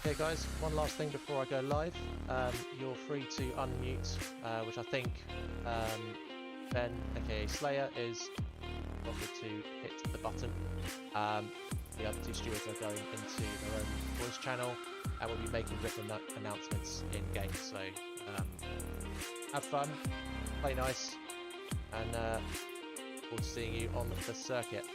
Okay guys, one last thing before I go live. You're free to unmute, which I think Ben, aka Slayer, is offered to hit the button. The other two stewards are going into their own voice channel and we'll be making written announcements in game. So have fun, play nice, and look forward to seeing you on the circuit.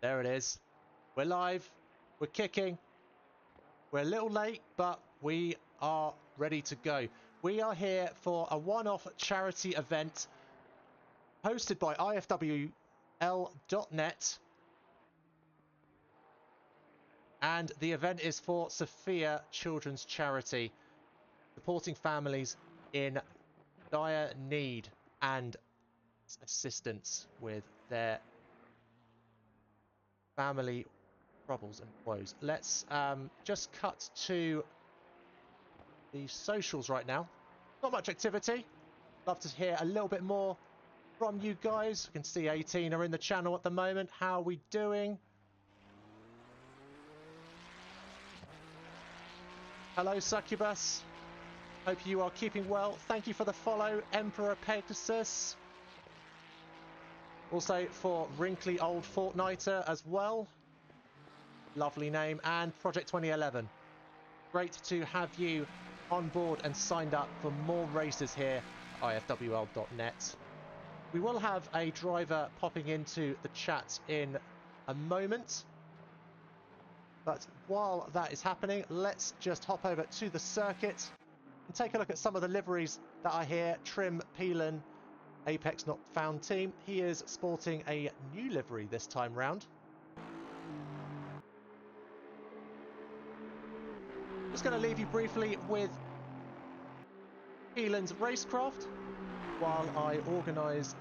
There it is. We're live. We're kicking. We're a little late, but we are ready to go. We are here for a one-off charity event hosted by ifwl.net. And the event is for Sophia Children's Charity, supporting families in dire need and assistance with their family troubles and woes. Let's just cut to the socials right now. Not much activity. Love to hear a little bit more from you guys. I can see 18 are in the channel at the moment. How are we doing? Hello, Succubus. Hope you are keeping well. Thank you for the follow, Emperor Pegasus. Also for Wrinkly Old Fortniter as well. Lovely name. And Project 2011. Great to have you on board and signed up for more races here at ifwl.net. We will have a driver popping into the chat in a moment. But while that is happening, let's just hop over to the circuit and take a look at some of the liveries that are here. Trim Peelan, Apex Not Found team. He is sporting a new livery this time round. Just going to leave you briefly with Peelan's racecraft while I organise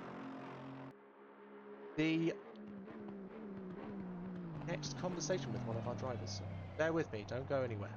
the next conversation with one of our drivers. So bear with me, don't go anywhere.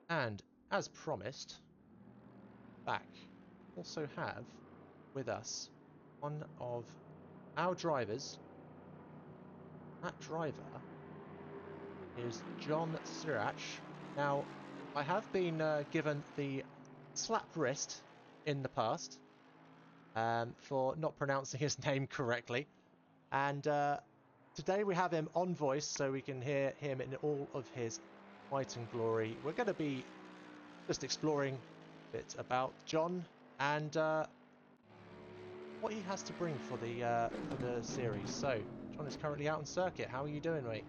And as promised, back also have with us one of our drivers. That driver is John Sirach. Now, I have been given the slap wrist in the past for not pronouncing his name correctly. And today we have him on voice so we can hear him in all of his might and glory. We're going to be just exploring a bit about John and what he has to bring for the series. So, John is currently out on circuit. How are you doing, mate?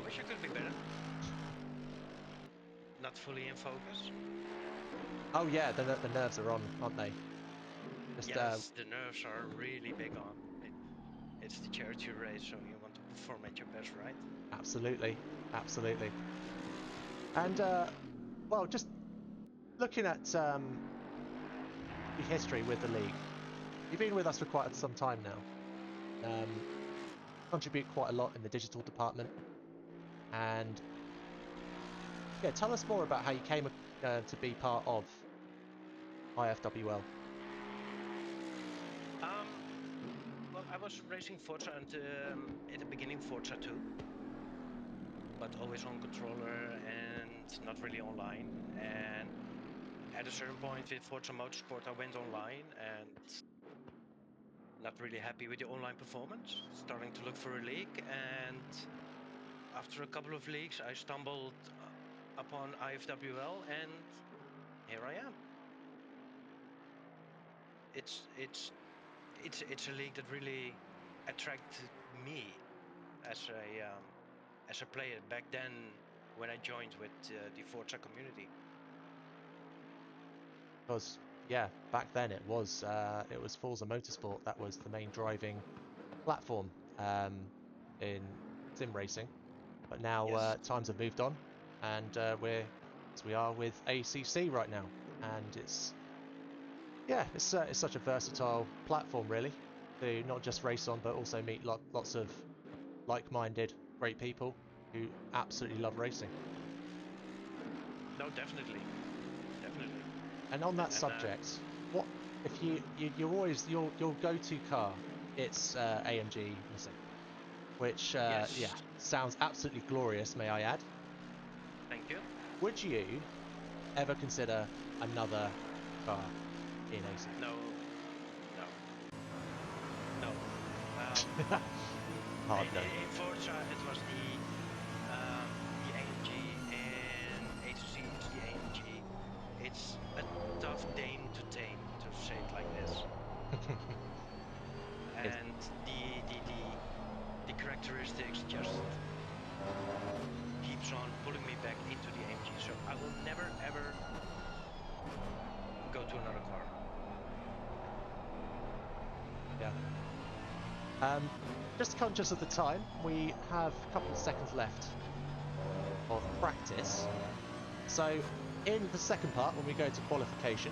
wish I could be better. Not fully in focus. Oh yeah, the nerves are on, aren't they? Just Yes, the nerves are really big on. It's the charity race, so you want to perform at your best, right? absolutely, absolutely. And well, just looking at the history with the league, you've been with us for quite some time now. Um, contribute quite a lot in the digital department, and yeah, tell us more about how you came to be part of IFWL. Well, I was racing Forza and at the beginning Forza 2, but always on controller and not really online. And at a certain point with Forza Motorsport, I went online and not really happy with the online performance. Starting to look for a league, and after a couple of leagues, I stumbled upon IFWL, and here I am. It's a league that really attracted me as a player back then when I joined with the Forza community. Because yeah, back then it was Forza Motorsport that was the main driving platform in sim racing. But now Yes. times have moved on, and we're as we are with ACC right now, and yeah, it's such a versatile platform really to not just race on, but also meet lots of like-minded, great people who absolutely love racing. No, definitely, definitely. And on that And subject, what if you're always your go-to car? It's AMG Missing, which yes, yeah sounds absolutely glorious, may I add. thank you. Would you ever consider another car in ACC? No, no, no. Hard no. In Forza, it was the AMG, and A2C it's the AMG. It's a tough Dane to tame, to say it like this. It's, And the characteristics just keeps on pulling me back into the AMG. So I will never ever go to another car. yeah. Um, just conscious of the time, we have a couple of seconds left of practice. So, in the second part, when we go to qualification,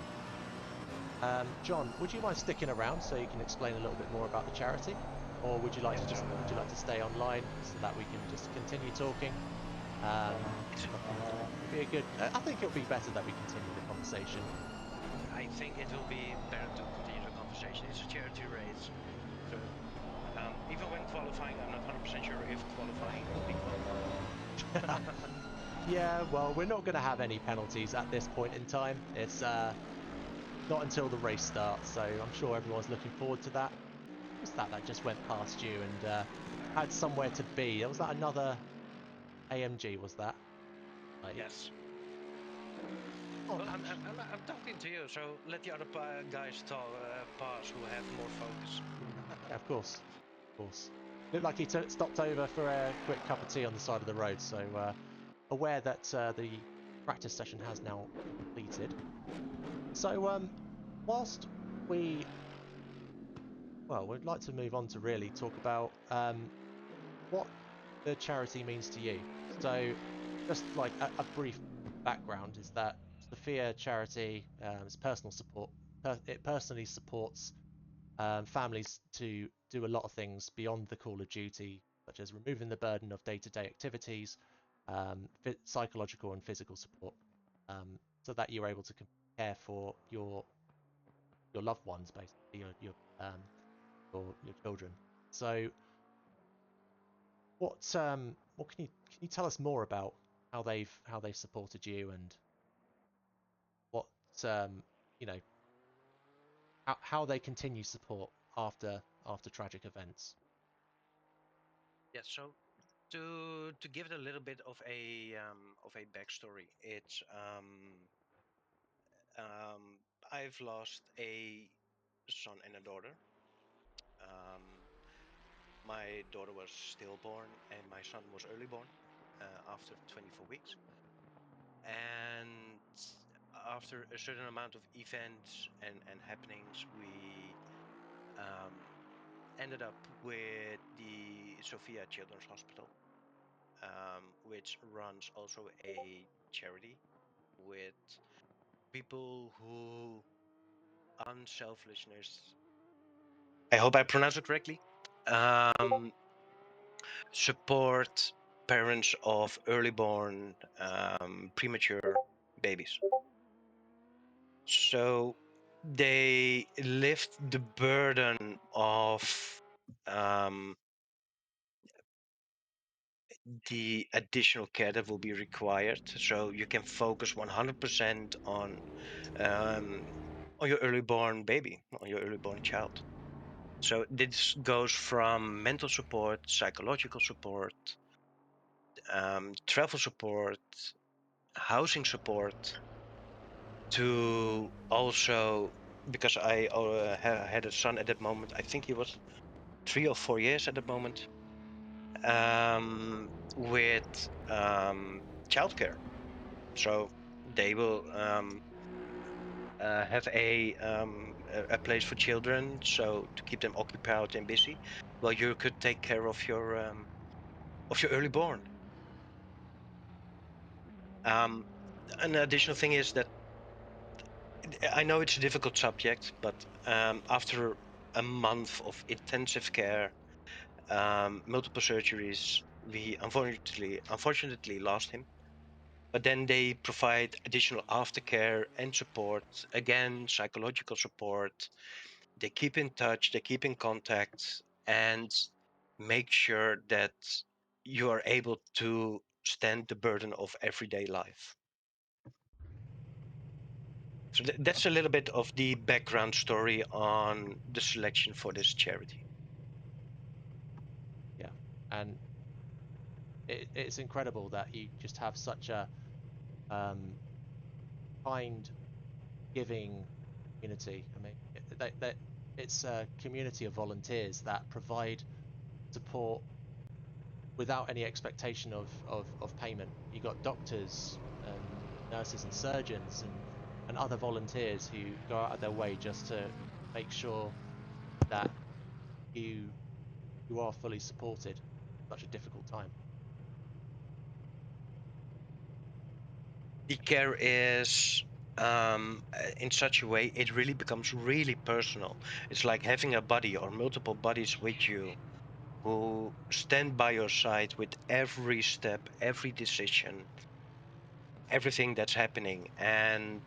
John, would you mind sticking around so you can explain a little bit more about the charity, or Yes, Joe. would you like to stay online so that we can just continue talking? It's, It'd be a good. I think it'll be better that we continue the conversation. I think it will be better to continue the conversation. It's a charity race. So even when qualifying, I'm not 100% sure if qualifying will be qualifying. Yeah, well, we're not going to have any penalties at this point in time. It's not until the race starts, so I'm sure everyone's looking forward to that. What's that that just went past you and had somewhere to be? Was that another AMG? Was that? Like, Yes. oh, Well, I'm talking to you, so let the other guys talk, pass who have more focus. yeah, of course. Looked like he stopped over for a quick cup of tea on the side of the road, so aware that the practice session has now completed. So, whilst we, well, we'd like to move on to really talk about what the charity means to you. So, just like a brief background is that Sophia Charity is personal support. It personally supports families to do a lot of things beyond the call of duty, such as removing the burden of day-to-day activities, psychological and physical support, so that you're able to care for your loved ones, basically your children. So, what can you tell us more about how they've supported you and what um, you know how they continue support after tragic events? Yes. So to give it a little bit of a backstory, it's um, I've lost a son and a daughter. Um, my daughter was stillborn, and my son was early born. after 24 weeks. And after a certain amount of events and happenings, we ended up with the Sophia Children's Hospital, which runs also a charity with people who unselfishness. I hope I pronounce it correctly. Support parents of early born premature babies. So they lift the burden of the additional care that will be required. So you can focus 100% on your early born baby, on your early born child. So this goes from mental support, psychological support, travel support, housing support, to also, because I had a son at that moment. I think he was 3 or 4 years at the moment, with childcare. So they will have a place for children, so to keep them occupied and busy, while you could take care of your early born. An additional thing is that I know it's a difficult subject, but after a month of intensive care, multiple surgeries, we unfortunately lost him. But then they provide additional aftercare and support, again, psychological support. They keep in touch, they keep in contact, and make sure that you are able to stand the burden of everyday life. So that's a little bit of the background story on the selection for this charity. Yeah, and it's incredible that you just have such a kind, giving community. I mean, it's a community of volunteers that provide support without any expectation of payment. You got doctors and nurses and surgeons and other volunteers who go out of their way just to make sure that you are fully supported at such a difficult time. The care is in such a way it really becomes really personal. It's like having a buddy or multiple buddies with you who stand by your side with every step, every decision, everything that's happening. And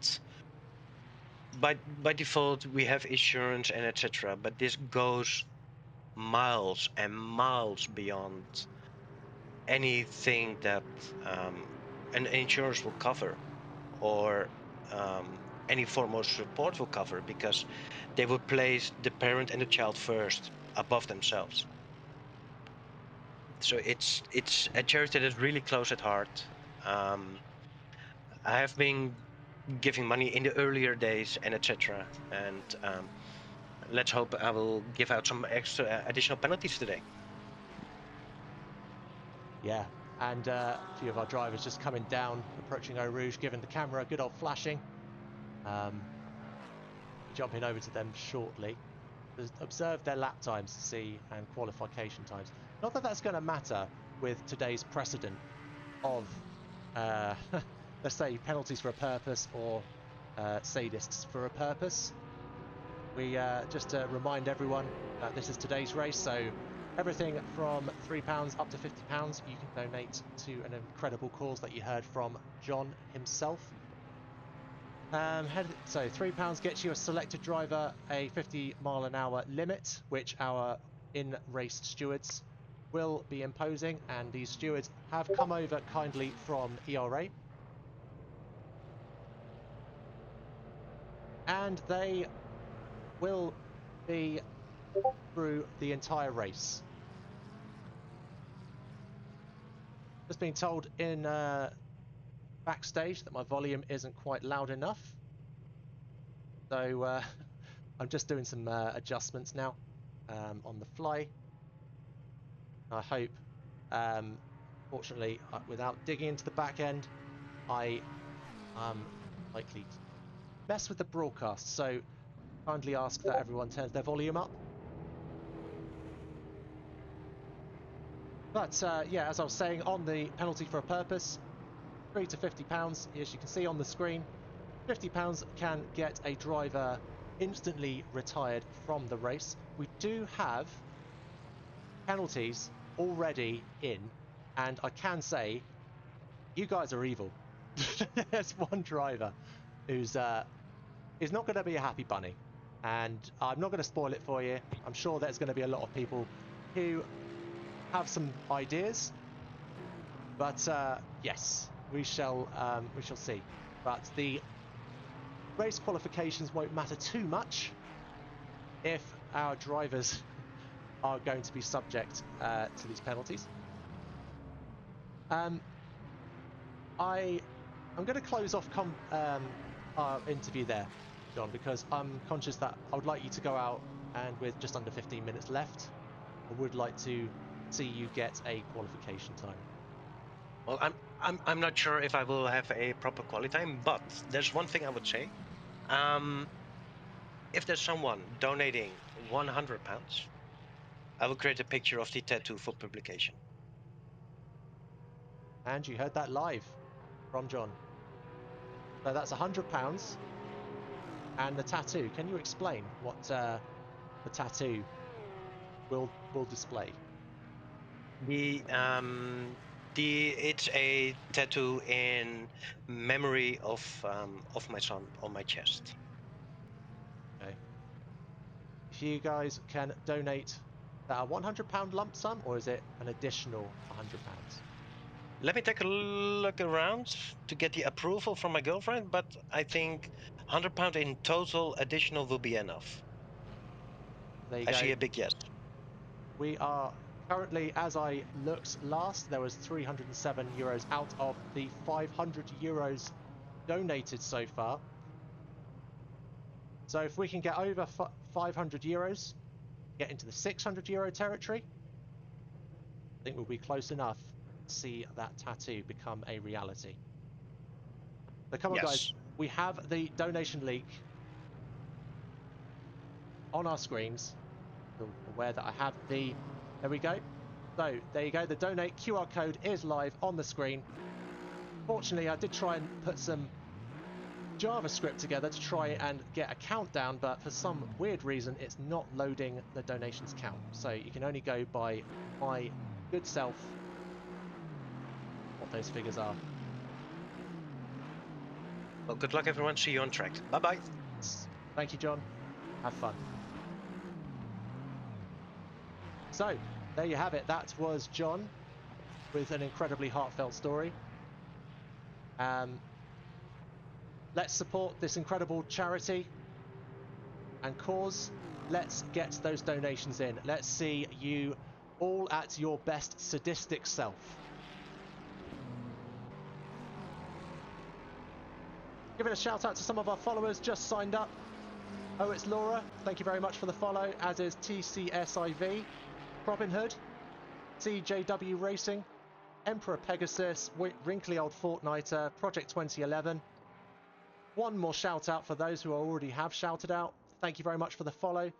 by default we have insurance and etc. But this goes miles and miles beyond anything that an insurance will cover, or any form of support will cover, because they will place the parent and the child first above themselves. So it's a charity that's really close at heart. I have been giving money in the earlier days and etc. And let's hope I will give out some extra additional penalties today. Yeah, and a few of our drivers just coming down, approaching Eau Rouge, giving the camera a good old flashing. Jumping over to them shortly. Observe their lap times to see, and qualification times. Not that that's going to matter with today's precedent of, let's say, penalties for a purpose or sadists for a purpose. We just to remind everyone that this is today's race, so everything from £3 up to £50 you can donate to an incredible cause that you heard from John himself. So £3 gets you a selected driver, a 50-mile-an-hour limit, which our in-race stewards will be imposing, and these stewards have come over kindly from ERA. And they will be through the entire race. Just being told in backstage that my volume isn't quite loud enough. So I'm just doing some adjustments now on the fly. I hope Fortunately, without digging into the back end, I am likely to mess with the broadcast, so kindly ask that everyone turns their volume up. But yeah, as I was saying, on the penalty for a purpose, £3 to £50, as you can see on the screen, £50 can get a driver instantly retired from the race. We do have penalties already in, and I can say, you guys are evil. There's one driver who's is not going to be a happy bunny, and I'm not going to spoil it for you. I'm sure there's going to be a lot of people who have some ideas, but yes, we shall see. But the race qualifications won't matter too much if our drivers are going to be subject to these penalties. I'm going to close off our interview there, John, because I'm conscious that I would like you to go out, and with just under 15 minutes left, I would like to see you get a qualification time. Well, I'm not sure if I will have a proper quali time, but there's one thing I would say. If there's someone donating £100, I will create a picture of the tattoo for publication. And you heard that live from John. So that's £100 and the tattoo. Can you explain what the tattoo will display? It's a tattoo in memory of my son on my chest. Okay. If you guys can donate that £100 lump sum, or is it an additional £100? Let me take a look around to get the approval from my girlfriend, but I think £100 in total additional will be enough. There you I go. see a big yes. We are currently, as I looked last, there was €307 out of the €500 donated so far. So if we can get over €500, get into the €600 territory, I think we'll be close enough to see that tattoo become a reality. So come on, guys, we have the donation link on our screens. You're aware that I have the... There we go. So there you go. The donate QR code is live on the screen. Fortunately, I did try and put some JavaScript together to try and get a countdown, but for some weird reason, it's not loading the donations count. So you can only go by my good self what those figures are. Well, good luck, everyone. See you on track. Bye-bye. Thank you, John. Have fun. So, there you have it. That was John with an incredibly heartfelt story. Let's support this incredible charity and cause. Let's get those donations in. Let's see you all at your best sadistic self. Giving a shout out to some of our followers just signed up. Oh, it's Laura. Thank you very much for the follow, as is TCSIV, Robin Hood, CJW Racing, Emperor Pegasus, Wrinkly Old Fortniter, Project 2011. One more shout out for those who already have shouted out. Thank you very much for the follow.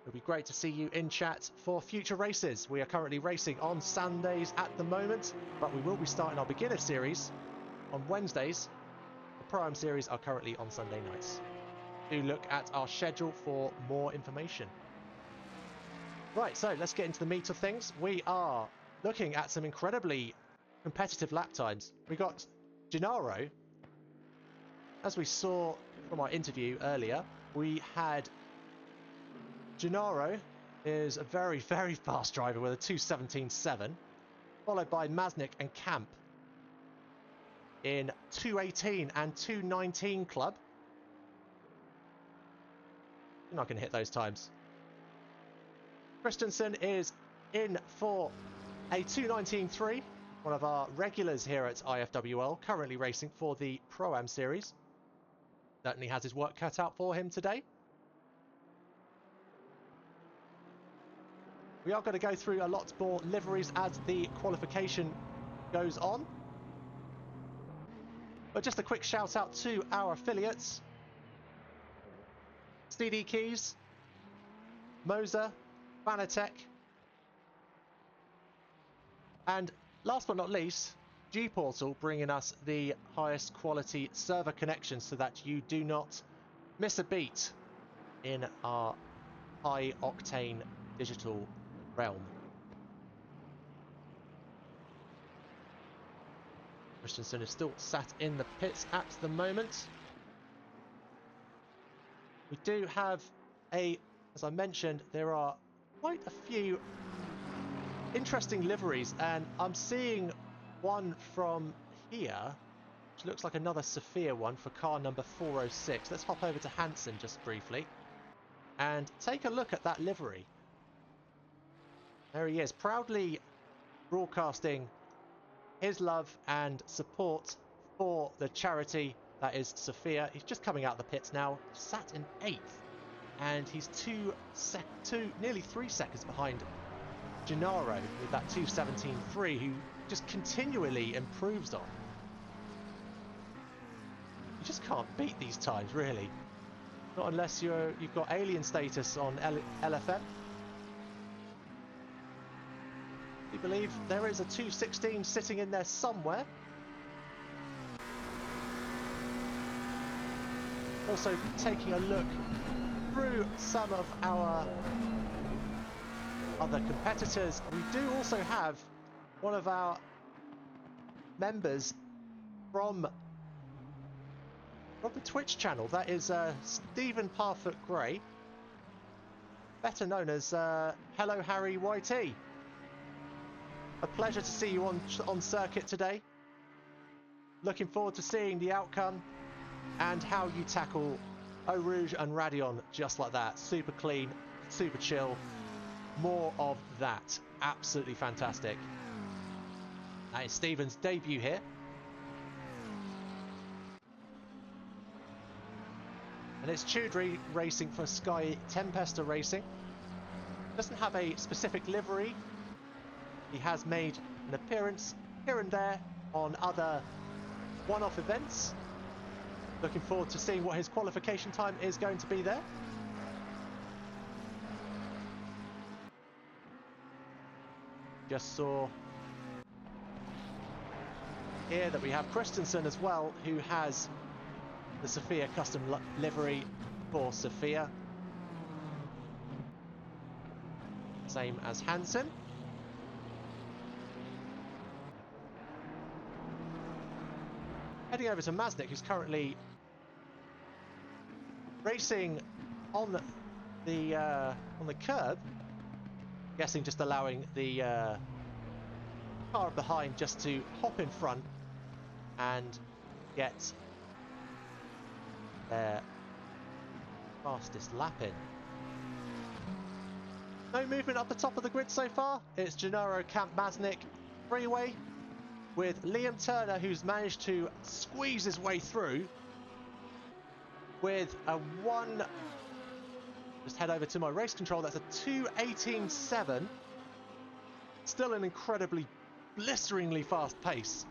It'll be great to see you in chat for future races. We are currently racing on Sundays at the moment, but we will be starting our beginner series on Wednesdays. The Pro-Am series are currently on Sunday nights. Do look at our schedule for more information. Right, so let's get into the meat of things. We are looking at some incredibly competitive lap times. We got Gennaro. As we saw from our interview earlier, we had Gennaro is a very, very fast driver with a 2:17.7, followed by Masnik and Camp in 2:18 and 2:19 club. You're not going to hit those times. Christensen is in for a 2:19.3, one of our regulars here at IFWL, currently racing for the Pro-Am series. Certainly has his work cut out for him today. We are going to go through a lot more liveries as the qualification goes on. But just a quick shout out to our affiliates. CD Keys, Moser, Fanatec, and last but not least, G-Portal, bringing us the highest quality server connection so that you do not miss a beat in our high octane digital realm. Christensen is still sat in the pits at the moment. We do have as I mentioned, there are quite a few interesting liveries, and I'm seeing one from here, which looks like another Sophia one for car number 406. Let's hop over to Hanson just briefly and take a look at that livery. There he is, proudly broadcasting his love and support for the charity that is Sophia. He's just coming out of the pits now, sat in 8th, and he's nearly 3 seconds behind Gennaro with that 2:17.3, who just continually improves on. You just can't beat these times, really. Not unless you've got alien status on LFM. I believe there is a 2:16 sitting in there somewhere. Also taking a look through some of our other competitors. We do also have one of our members from the Twitch channel. That is Stephen Parfoot Gray, better known as Hello Harry YT. A pleasure to see you on circuit today. Looking forward to seeing the outcome and how you tackle Eau Rouge and Radion just like that. Super clean, super chill. More of that. Absolutely fantastic. That is Stephen's debut here. And it's Tudry racing for Sky Tempesta Racing. Doesn't have a specific livery. He has made an appearance here and there on other one-off events. Looking forward to seeing what his qualification time is going to be there. Just saw here that we have Christensen as well, who has the Sophia custom livery for Sophia. Same as Hansen. Heading over to Maznik, who's currently racing on the curb. Guessing just allowing the car behind just to hop in front and get their fastest lap in. No movement up the top of the grid so far. It's Gennaro Camp Maznik freeway with Liam Turner, who's managed to squeeze his way through with a just head over to my race control. That's a 2:18.7. Still an incredibly blisteringly fast pace.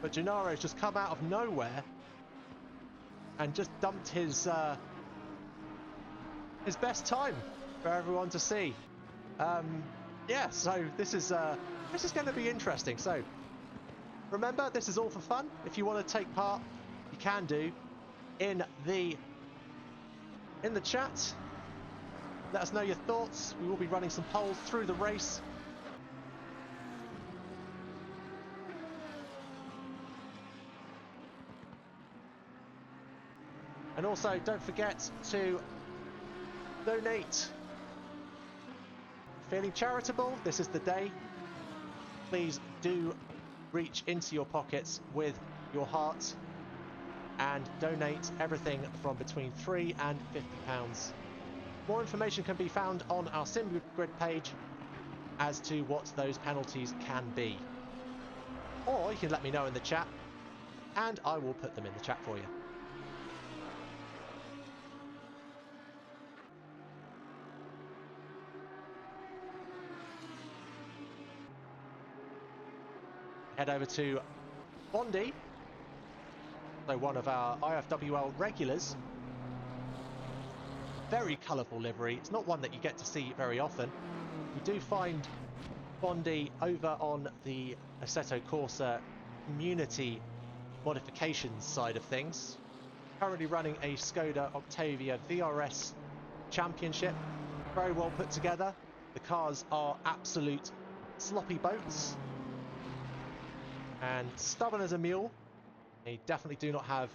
But Gennaro's just come out of nowhere and just dumped his best time for everyone to see. Yeah, so this is going to be interesting. So remember, this is all for fun. If you want to take part, you can do in the chat. Let us know your thoughts. We will be running some polls through the race. And also, don't forget to donate. Feeling charitable? This is the day. Please do reach into your pockets with your heart and donate everything from between £3 and £50. More information can be found on our SimGrid page as to what those penalties can be. Or you can let me know in the chat and I will put them in the chat for you. head over to Bondi, so one of our IFWL regulars. Very colourful livery. It's not one that you get to see very often. We do find Bondi over on the Assetto Corsa community modifications side of things. Currently running a Skoda Octavia VRS Championship. Very well put together. The cars are absolute sloppy boats. And stubborn as a mule. They definitely do not have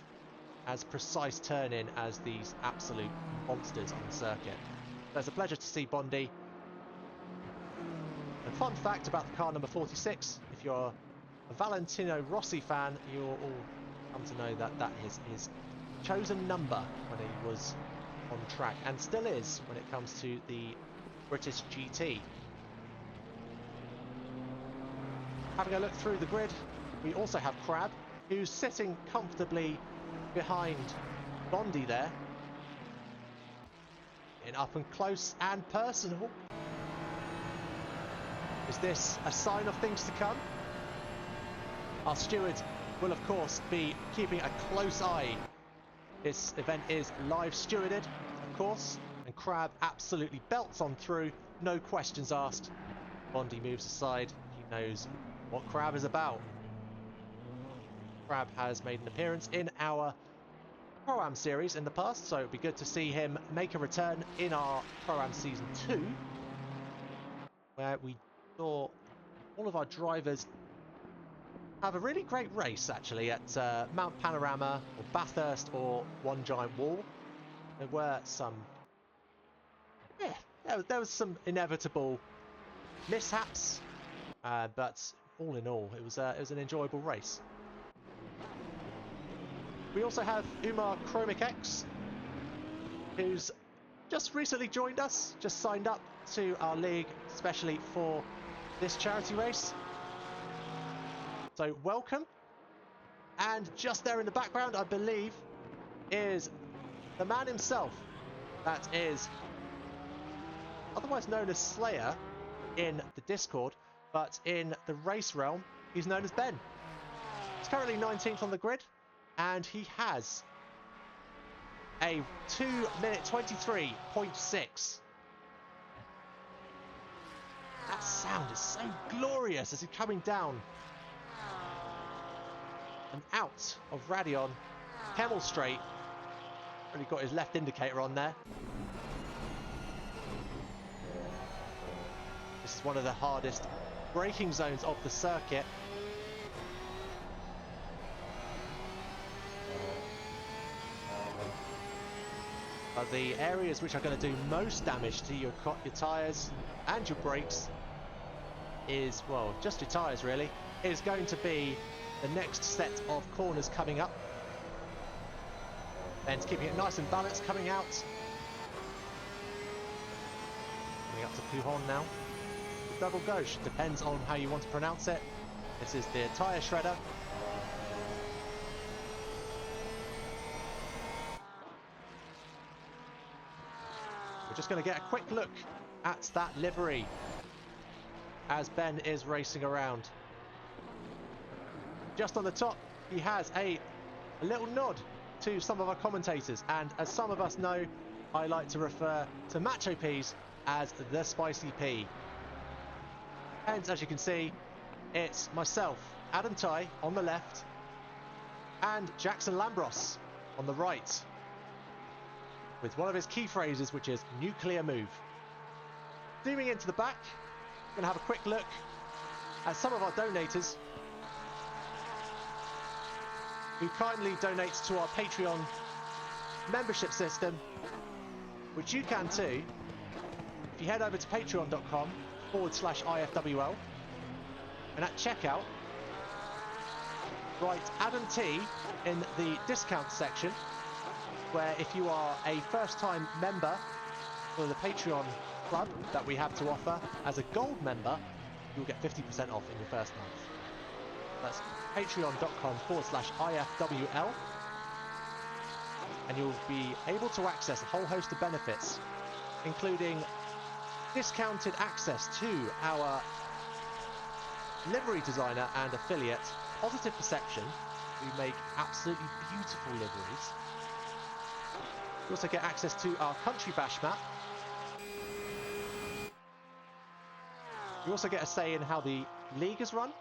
as precise turn-in as these absolute monsters on the circuit. So it's a pleasure to see Bondi. And fun fact about the car number 46, if you're a Valentino Rossi fan, you'll all come to know that that is his chosen number when he was on track, and still is when it comes to the British GT. Having a look through the grid, we also have Crab, who's sitting comfortably behind Bondi there. In up and close and personal. Is this a sign of things to come? Our steward will of course be keeping a close eye. This event is live stewarded, of course, and Crab absolutely belts on through, no questions asked. Bondi moves aside, he knows what Crab is about. Crab has made an appearance in our Pro-Am series in the past, so it would be good to see him make a return in our Pro-Am Season 2, where we saw all of our drivers have a really great race, actually, at Mount Panorama, or Bathurst, or One Giant Wall. There were some... yeah, there was some inevitable mishaps, but all in all, it was an enjoyable race. We also have Umar Chromic X, who's just recently joined us, just signed up to our league, especially for this charity race. So welcome. And just there in the background, I believe, is the man himself. That is otherwise known as Slayer in the Discord, but in the race realm, he's known as Ben. He's currently 19th on the grid, and he has a 2-minute 23.6. That sound is so glorious as he's coming down and out of Radion. Kemmel Straight. Only got his left indicator on there. This is one of the hardest braking zones of the circuit. But the areas which are going to do most damage to your tyres and your brakes is, well, just your tyres really, is going to be the next set of corners coming up. Ben's keeping it nice and balanced coming out. Coming up to Pujon now. The double gauche, depends on how you want to pronounce it. This is the tyre shredder. We're just going to get a quick look at that livery as Ben is racing around. Just on the top, he has a little nod to some of our commentators, and as some of us know, I like to refer to Macho Peas as the Spicy Pea. Hence, as you can see, it's myself, Adam Ty, on the left, and Jackson Lambros on the right, with one of his key phrases, which is nuclear move. Zooming into the back, we're going to have a quick look at some of our donators who kindly donates to our Patreon membership system, which you can too if you head over to patreon.com/IFWL, and at checkout write Adam T in the discount section, where if you are a first-time member for the Patreon club that we have to offer as a gold member, you'll get 50% off in your first month. That's patreon.com/IFWL, and you'll be able to access a whole host of benefits, including discounted access to our livery designer and affiliate, Positive Perception, who make absolutely beautiful liveries. You also get access to our Country Bash map. You also get a say in how the league is run.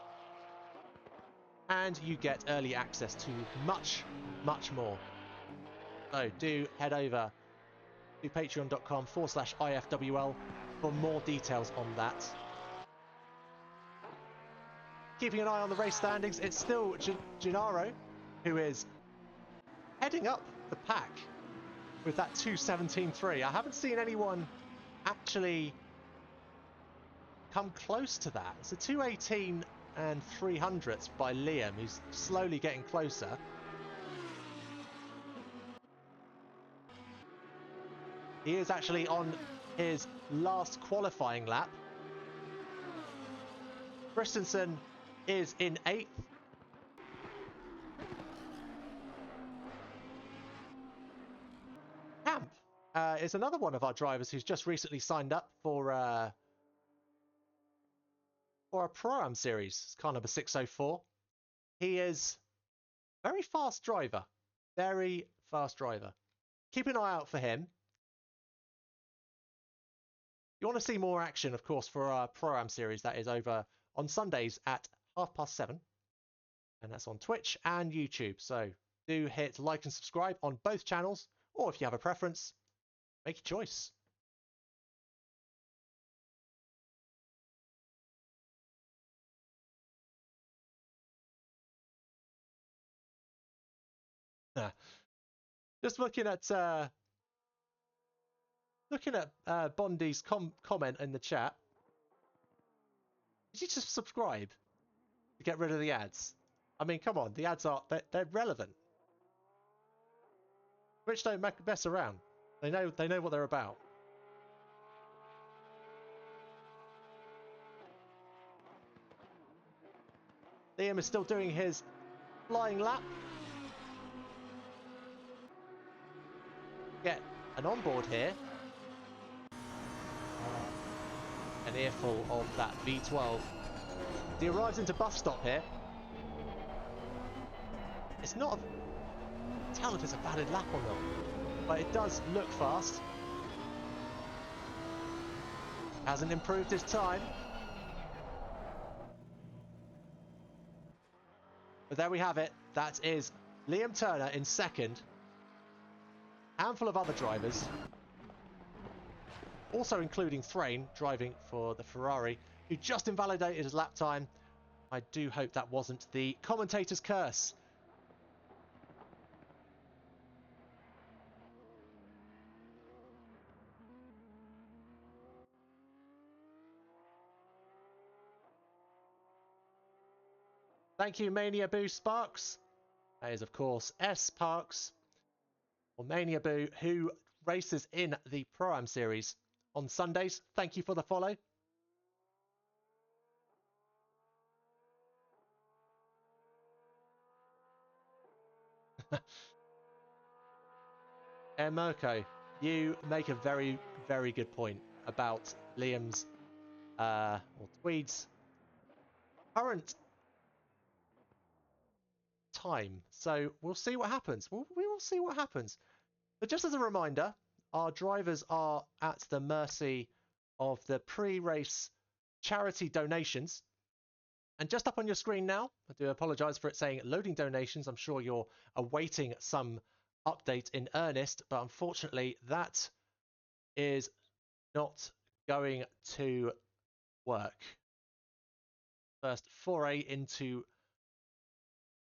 And you get early access to much, much more. So do head over to patreon.com/IFWL for more details on that. Keeping an eye on the race standings, it's still Gennaro who is heading up the pack with that 2:17.3. I haven't seen anyone actually come close to that. It's a 2:18 and 300ths by Liam, who's slowly getting closer. He is actually on his last qualifying lap. Christensen is in 8th. Camp is another one of our drivers who's just recently signed up for a Pro-Am series. It's car number 604. He is a very fast driver. Very fast driver. Keep an eye out for him. You want to see more action, of course, for our Pro-Am series. That is over on Sundays at 7:30. And that's on Twitch and YouTube. So do hit like and subscribe on both channels. Or if you have a preference, make your choice. Just looking at Bondi's comment in the chat. Did you just subscribe to get rid of the ads? I mean, come on, the ads they're relevant. Twitch don't mess around. They know what they're about. Liam is still doing his flying lap. Get an onboard here. An earful of that V12. He arrives into bus stop here. It's not tell if it's a valid lap or not, but it does look fast. Hasn't improved his time. But there we have it. That is Liam Turner in 2nd. Handful of other drivers, also including Thrain driving for the Ferrari, who just invalidated his lap time. I do hope that wasn't the commentator's curse. Thank you, Mania Boo Sparks. That is, of course, S Parks, or Mania Boo, who races in the Pro-Am series on Sundays. Thank you for the follow. Mirko, you make a very, very good point about Liam's or Tweed's current time. So we'll see what happens. We will see what happens. But just as a reminder, our drivers are at the mercy of the pre-race charity donations. And just up on your screen now, I do apologise for it saying loading donations. I'm sure you're awaiting some update in earnest, but unfortunately that is not going to work. First foray into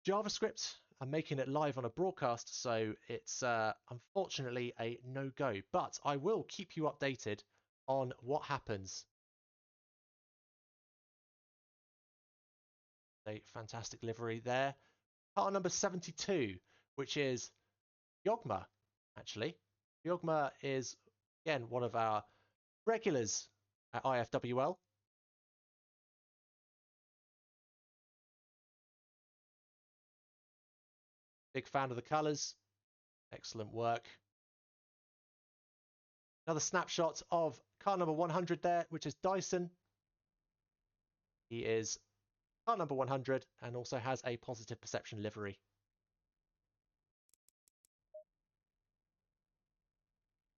JavaScript. I'm making it live on a broadcast, so it's unfortunately a no-go. But I will keep you updated on what happens. A fantastic livery there. Car number 72, which is Yogma, actually. Yogma is, again, one of our regulars at IFWL. Big fan of the colours. Excellent work. Another snapshot of car number 100 there, which is Dyson. He is car number 100, and also has a positive perception livery.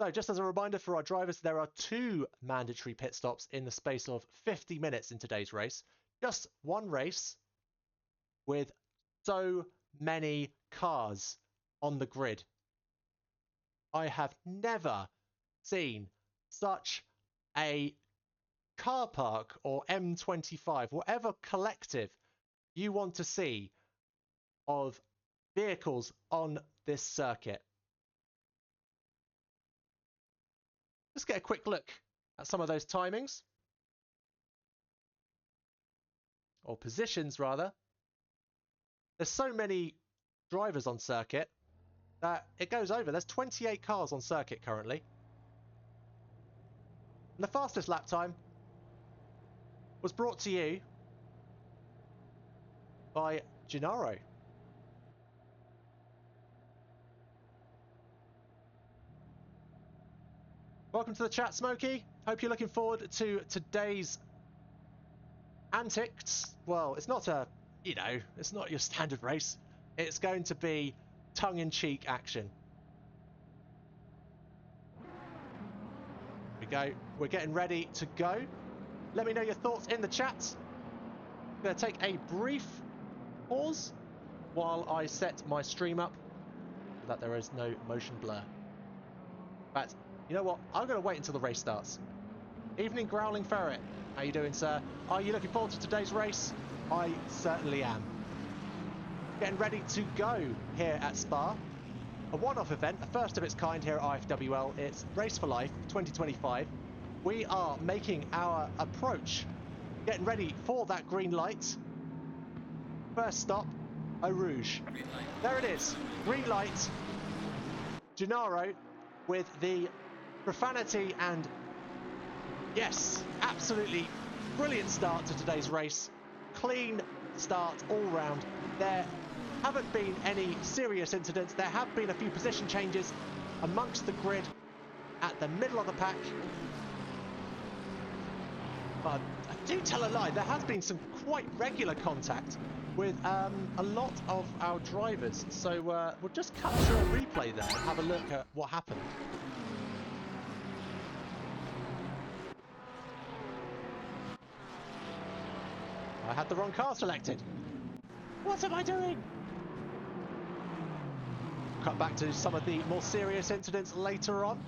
So just as a reminder for our drivers, there are 2 mandatory pit stops in the space of 50 minutes in today's race. Just one race with so many cars on the grid. I have never seen such a car park or M25, whatever collective you want to see of vehicles on this circuit. Let's get a quick look at some of those timings, or positions rather. There's so many drivers on circuit that it goes over. There's 28 cars on circuit currently. And the fastest lap time was brought to you by Gennaro. Welcome to the chat, Smokey. Hope you're looking forward to today's antics. Well, it's not it's not your standard race. It's going to be tongue-in-cheek action. Here we go. We're getting ready to go. Let me know your thoughts in the chat. I'm going to take a brief pause while I set my stream up so that there is no motion blur. But you know what? I'm going to wait until the race starts. Evening, Growling Ferret. How you doing, sir? Are you looking forward to today's race? I certainly am. Getting ready to go here at Spa. A one-off event, a first of its kind here at IFWL. It's Race for Life 2025. We are making our approach, getting ready for that green light. First stop, Eau Rouge. There it is, green light. Gennaro with the profanity and, yes, absolutely brilliant start to today's race. Clean start all round. There haven't been any serious incidents. There have been a few position changes amongst the grid at the middle of the pack. But I do tell a lie, there has been some quite regular contact with a lot of our drivers. So we'll just cut to a replay there and have a look at what happened. I had the wrong car selected. What am I doing? Cut back to some of the more serious incidents later on.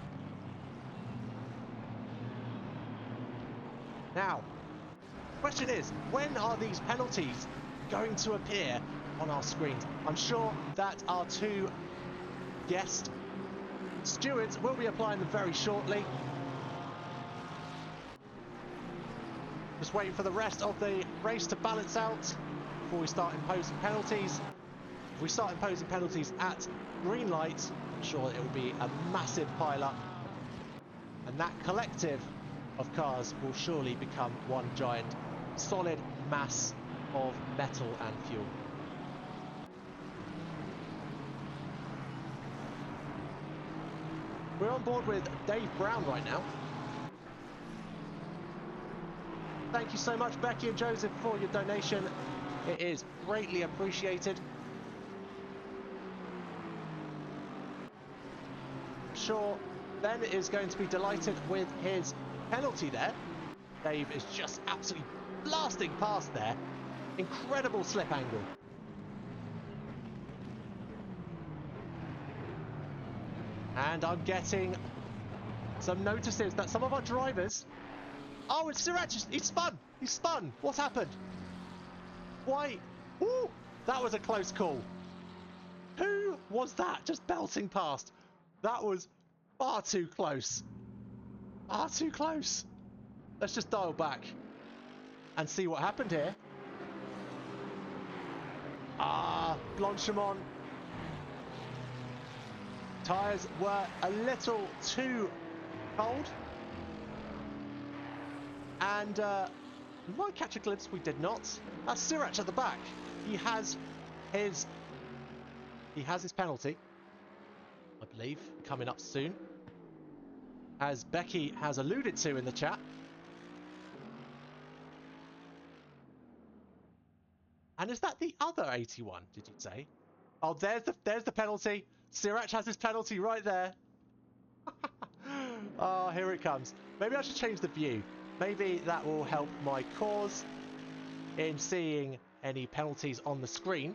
Now, question is, when are these penalties going to appear on our screens? I'm sure that our 2 guest stewards will be applying them very shortly. Just waiting for the rest of the race to balance out before we start imposing penalties. If we start imposing penalties at green light, I'm sure it will be a massive pile-up. And that collective of cars will surely become one giant solid mass of metal and fuel. We're on board with Dave Brown right now. Thank you so much, Becky and Joseph, for your donation. It is greatly appreciated. I'm sure Ben is going to be delighted with his penalty there. Dave is just absolutely blasting past there. Incredible slip angle. And I'm getting some notices that some of our drivers... Oh, it's Siraj! He spun! He spun! What happened? Why? Woo! That was a close call. Who was that just belting past? That was far too close. Far too close. Let's just dial back and see what happened here. Blanchimont. Tyres were a little too cold. And we might catch a glimpse. We did not. That's Siraj at the back. He has his penalty, I believe, coming up soon, as Becky has alluded to in the chat. And is that the other 81, did you say? Oh, there's the penalty. Sriracha has his penalty right there. Oh, here it comes. Maybe I should change the view. Maybe that will help my cause in seeing any penalties on the screen.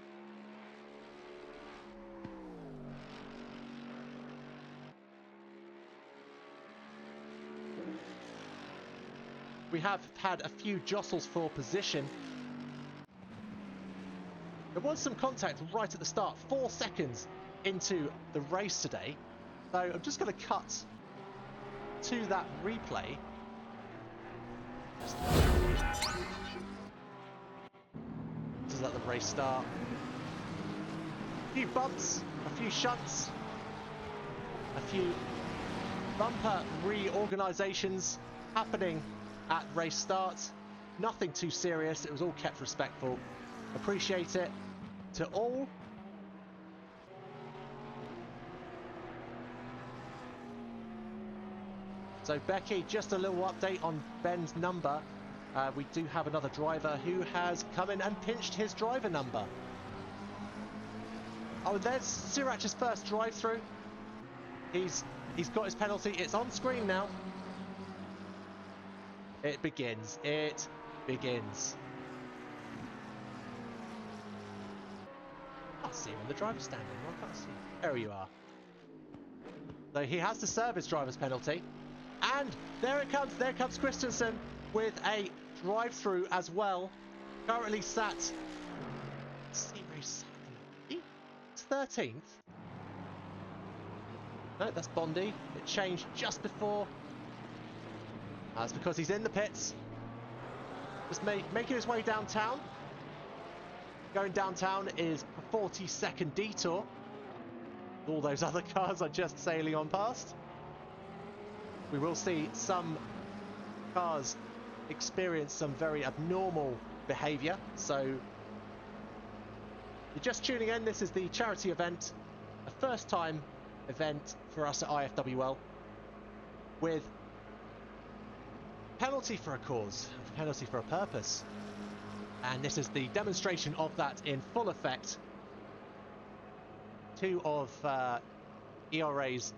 We have had a few jostles for position. There was some contact right at the start, 4 seconds into the race today. So I'm just going to cut to that replay. This is at the race start. A few bumps, a few shunts, a few bumper reorganisations happening at race start. Nothing too serious. It was all kept respectful. Appreciate it to all. So Becky, just a little update on Ben's number. We do have another driver who has come in and pinched his driver number. Oh, there's Sriracha's first drive-through. He's got his penalty. It's on screen now. It begins. It begins. I can't see him on the driver's stand anymore. I can't see him. There you are. So he has to serve his driver's penalty. And there it comes. There comes Christensen with a drive-through as well. Currently sat. Let's see where he's sat. It's 13th. No, that's Bondi. It changed just before. That's because he's in the pits. Just making his way downtown. Going downtown is a 40-second detour. All those other cars are just sailing on past. We will see some cars experience some very abnormal behaviour. So, you're just tuning in. This is the charity event, a first-time event for us at IFWL, with penalty for a cause, a penalty for a purpose. And this is the demonstration of that in full effect. Two of ERA's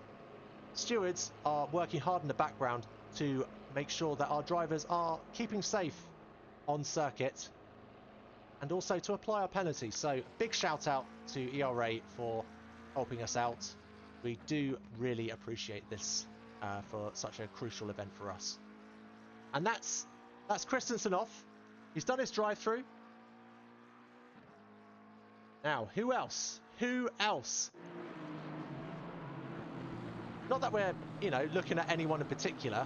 stewards are working hard in the background to make sure that our drivers are keeping safe on circuit and also to apply our penalties. So big shout out to ERA for helping us out. We do really appreciate this for such a crucial event for us. And that's Christensen off. He's done his drive-through. Now, who else? Who else? Not that we're, looking at anyone in particular,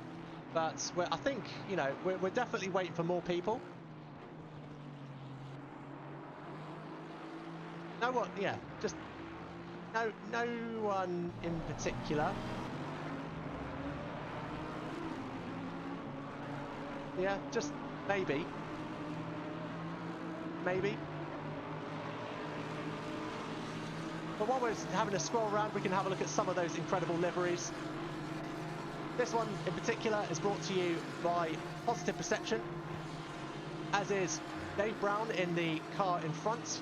but I think, we're definitely waiting for more people. No one, yeah, just no one in particular. Yeah, just maybe. But while we're having a scroll around, we can have a look at some of those incredible liveries. This one in particular is brought to you by Positive Perception, as is Dave Brown in the car in front.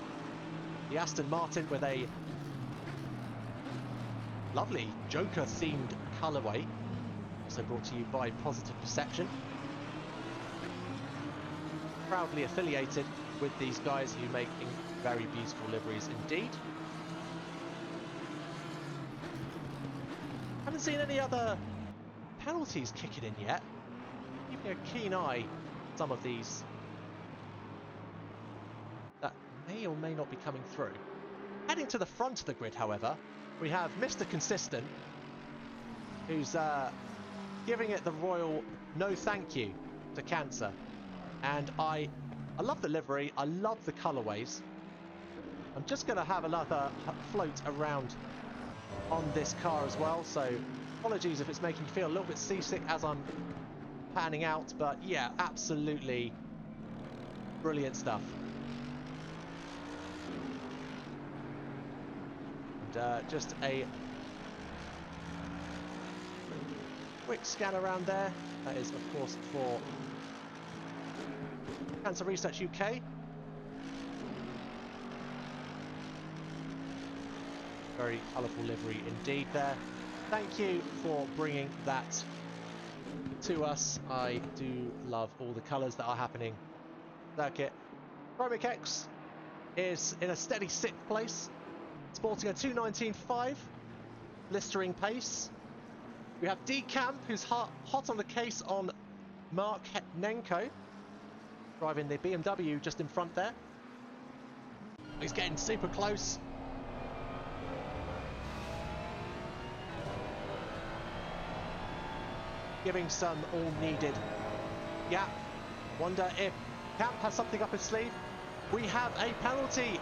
The Aston Martin with a lovely Joker-themed colourway. Also brought to you by Positive Perception. Proudly affiliated with these guys who make very beautiful liveries indeed. Haven't seen any other penalties kicking in yet. Keeping a keen eye on some of these that may or may not be coming through. Heading to the front of the grid, however, we have Mr. Consistent, who's giving it the royal no thank you to cancer. And I love the livery, I love the colourways. I'm just going to have another float around on this car as well, so apologies if it's making you feel a little bit seasick as I'm panning out, but yeah, absolutely brilliant stuff. And just a quick scan around there. That is, of course, for Cancer Research UK. Very colourful livery indeed there. Thank you for bringing that to us. I do love all the colours that are happening. Circuit. Chromic X is in a steady 6th place, sporting a 2:19.5, blistering pace. We have D Camp, who's hot on the case on Mark Nenko, driving the BMW just in front there. He's getting super close. Giving some all-needed gap. Wonder if Camp has something up his sleeve. We have a penalty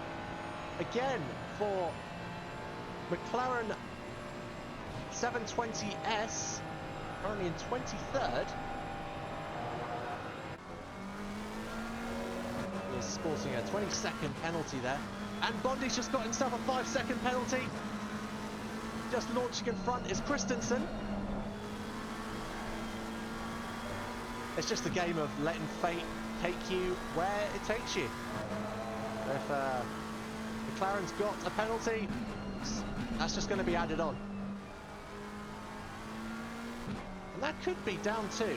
again for McLaren 720S, currently in 23rd. He is sporting a 20-second penalty there. And Bondi's just got himself a 5-second penalty. Just launching in front is Christensen. It's just a game of letting fate take you where it takes you. If McLaren's got a penalty, that's just going to be added on. And that could be down to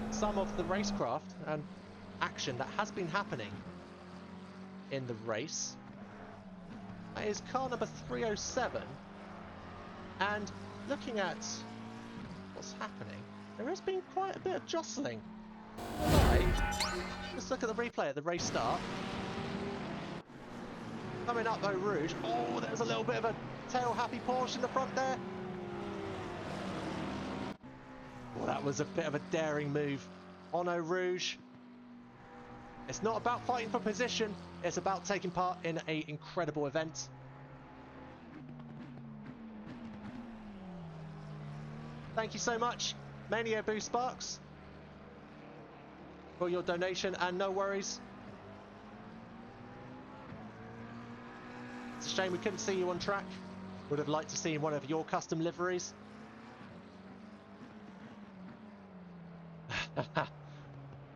some of the racecraft and action that has been happening in the race. That is car number 307. And looking at what's happening, there has been quite a bit of jostling. Right. Let's look at the replay at the race start. Coming up Eau Rouge. Oh, there's a little bit of a tail-happy Porsche in the front there. Oh, that was a bit of a daring move on Eau Rouge. It's not about fighting for position. It's about taking part in an incredible event. Thank you so much, Mania Boo Sparks, for your donation, and no worries. It's a shame we couldn't see you on track. Would have liked to see one of your custom liveries.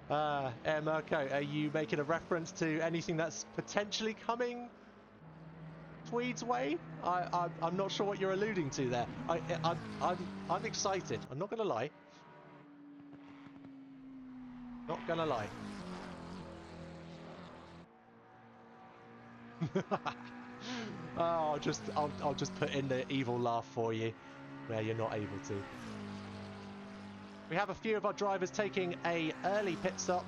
Mirko, are you making a reference to anything that's potentially coming Tweed's way? I'm not sure what you're alluding to there. I'm excited. I'm not gonna lie. Not gonna lie. Oh, I'll just put in the evil laugh for you where you're not able to. We have a few of our drivers taking a early pit stop.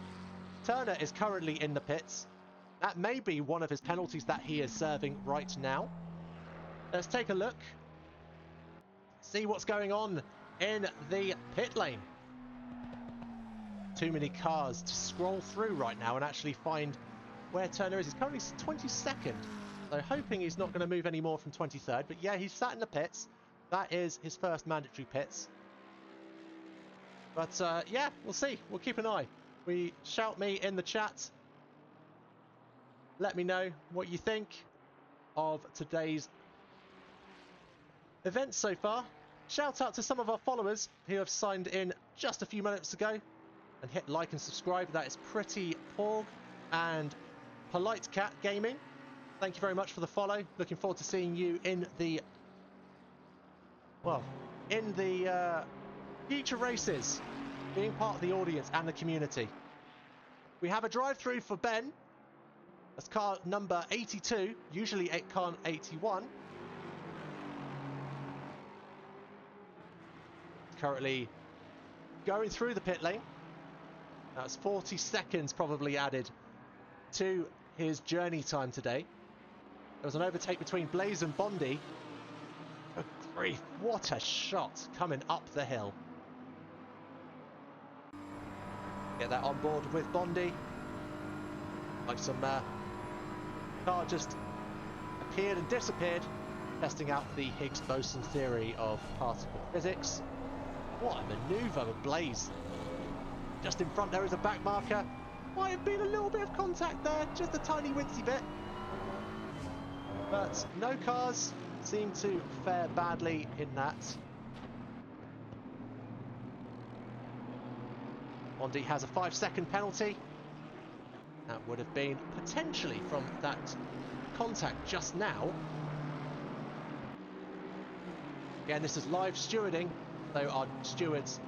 Turner is currently in the pits. That may be one of his penalties that he is serving right now. Let's take a look. See what's going on in the pit lane. Too many cars to scroll through right now and actually find where Turner is. He's currently 22nd. So hoping he's not going to move any more from 23rd. But yeah, he's sat in the pits. That is his first mandatory pits. But yeah, we'll see. We'll keep an eye. Shout me in the chat. Let me know what you think of today's event so far. Shout out to some of our followers who have signed in just a few minutes ago and hit like and subscribe. That is Pretty Porg and Polite Cat Gaming. Thank you very much for the follow. Looking forward to seeing you in the future races, being part of the audience and the community. We have a drive-through for Ben. That's car number 82, usually car 81. Currently going through the pit lane. That's 40 seconds probably added to his journey time today. There was an overtake between Blaze and Bondi. Good grief, what a shot coming up the hill. Get that on board with Bondi. Like some car just appeared and disappeared, testing out the Higgs-boson theory of particle physics. What a manoeuvre with Blaze. Just in front there is a back marker. Might have been a little bit of contact there, just a tiny wincy bit. But no cars seem to fare badly in that. Bondi has a 5-second penalty. That would have been potentially from that contact just now. Again, this is live stewarding, so our stewards,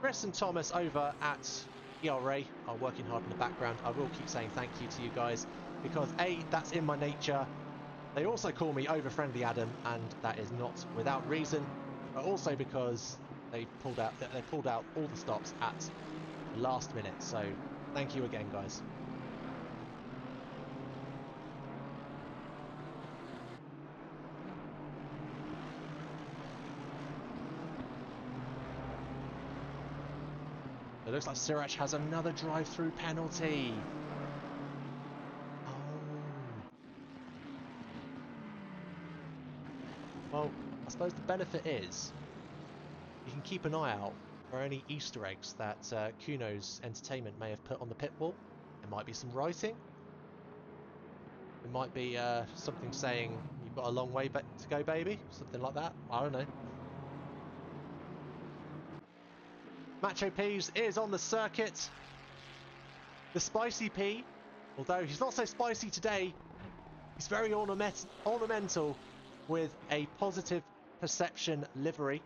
Chris and Thomas over at ERA, are working hard in the background. I will keep saying thank you to you guys, because A, that's in my nature. They also call me over-friendly Adam, and that is not without reason, but also because they pulled out all the stops at the last minute. So thank you again, guys. It looks like Sirach has another drive-through penalty. Well, I suppose the benefit is you can keep an eye out for any Easter eggs that Kuno's Entertainment may have put on the pit wall. There might be some writing. It might be something saying you've got a long way to go, baby. Something like that. I don't know. Macho Peas is on the circuit. The Spicy P, although he's not so spicy today, he's very ornamental with a positive perception livery.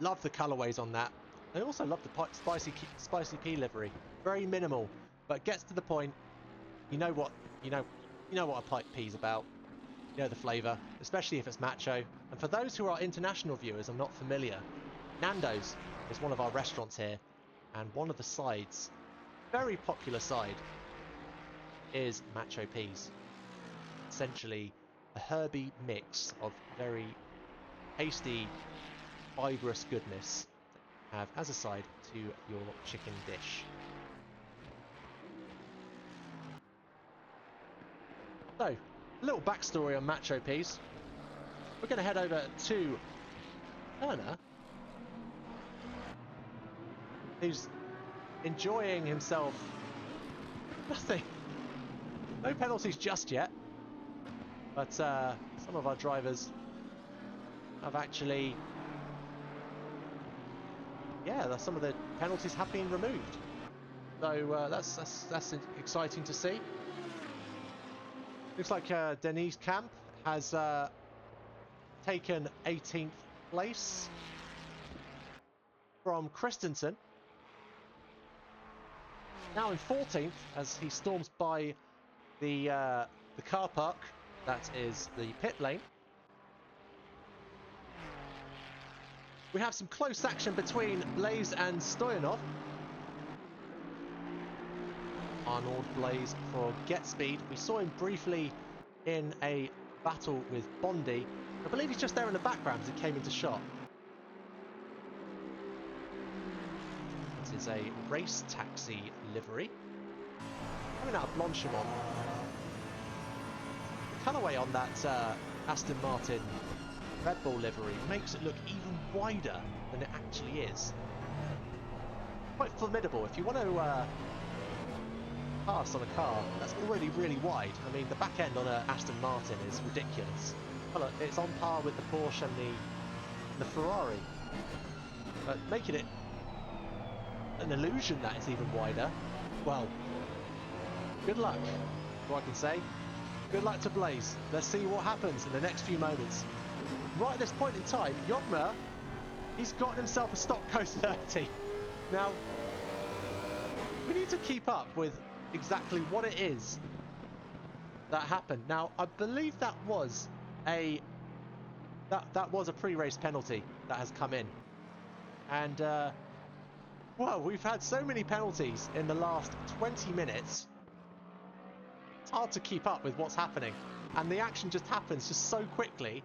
Love the colourways on that. I also love the Spicy P livery. Very minimal, but gets to the point. You know what a pipe pea's about. You know the flavour, especially if it's macho. And for those who are international viewers and not familiar, Nando's is one of our restaurants here, and one of the sides, very popular side, is macho peas. Essentially a herby mix of very tasty, fibrous goodness to have as a side to your chicken dish. So, a little backstory on macho peas. We're going to head over to Turner, who's enjoying himself. Nothing. No penalties just yet. But some of our drivers have actually... yeah, some of the penalties have been removed. So that's exciting to see. Looks like Denise Camp has taken 18th place from Christensen. Now in 14th as he storms by the car park. That is the pit lane. We have some close action between Blaze and Stoyanov. Arnold Blaze for Get Speed. We saw him briefly in a battle with Bondi. I believe he's just there in the background as he came into shot. It is a race taxi livery. Coming out of Blanchimont. The colourway on that Aston Martin Red Bull livery makes it look even wider than it actually is. Quite formidable. If you want to pass on a car that's already really wide. I mean, the back end on an Aston Martin is ridiculous. Well, look, it's on par with the Porsche and the Ferrari. But making it an illusion that it's even wider, well, good luck, what I can say. Good luck to Blaze. Let's see what happens in the next few moments. Right at this point in time, Jogma, he's gotten himself a stock Coast 30. Now, we need to keep up with exactly what it is that happened. Now, I believe that was a pre-race penalty that has come in. And, well, we've had so many penalties in the last 20 minutes. It's hard to keep up with what's happening. And the action just happens just so quickly.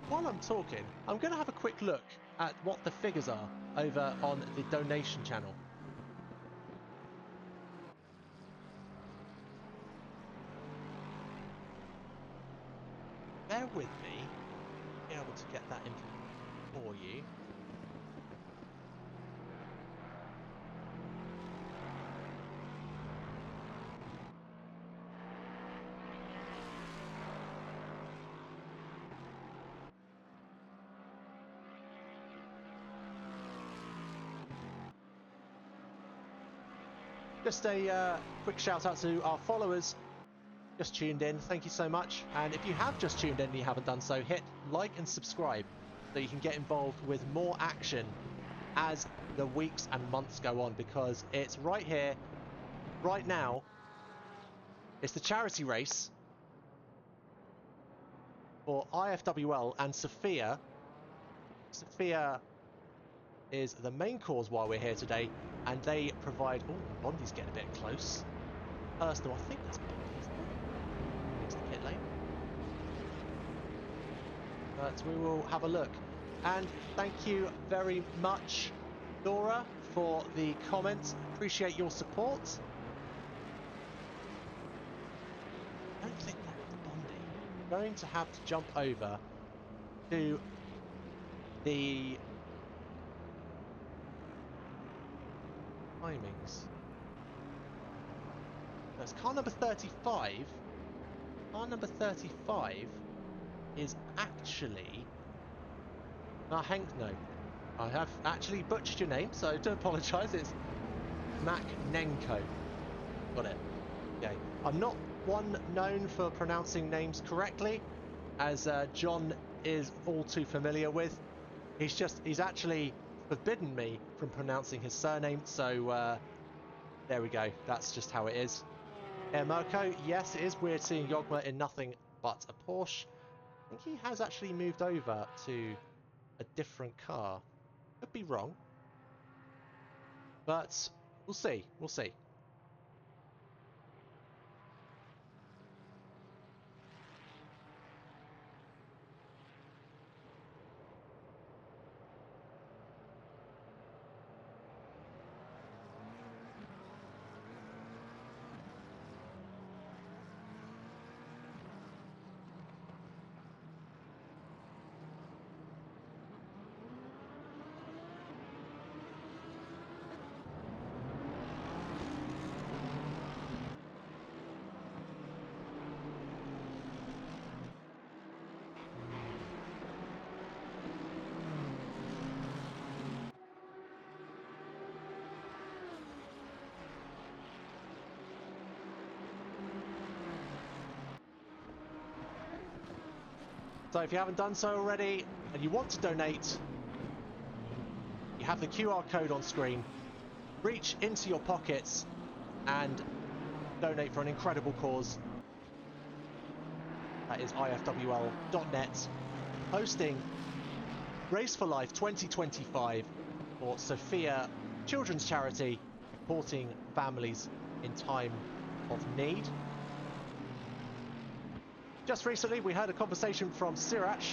While I'm talking, I'm going to have a quick look at what the figures are over on the donation channel. Bear with me. Be able to get that information for you. just a quick shout out to our followers. Just tuned in, thank you so much. And if you have just tuned in and you haven't done so, hit like and subscribe so you can get involved with more action as the weeks and months go on, because it's right here, right now. It's the charity race for IFWL and Sophia. Sophia is the main cause why we're here today, and they provide... Oh, Bondi's getting a bit close. Personal, I think that's Bondi, isn't it? Into the pit lane. But we will have a look. And thank you very much, Dora, for the comments. Appreciate your support. I don't think that was Bondi. I'm going to have to jump over to the timings. That's car number 35. Car number 35 is actually... No, no. I have actually butchered your name, so I do apologise. It's Mac Nenko. Got it. Okay. I'm not one known for pronouncing names correctly, as John is all too familiar with. He's actually forbidden me from pronouncing his surname, so there we go. That's just how it is. Mirko, yes, it is weird seeing Yogma in nothing but a Porsche. I think he has actually moved over to a different car. Could be wrong, but we'll see. We'll see. So if you haven't done so already and you want to donate, you have the QR code on screen. Reach into your pockets and donate for an incredible cause. That is ifwl.net, hosting Race for Life 2025 for Sophia Children's Charity, supporting families in time of need. Just recently, we had a conversation from Sirach,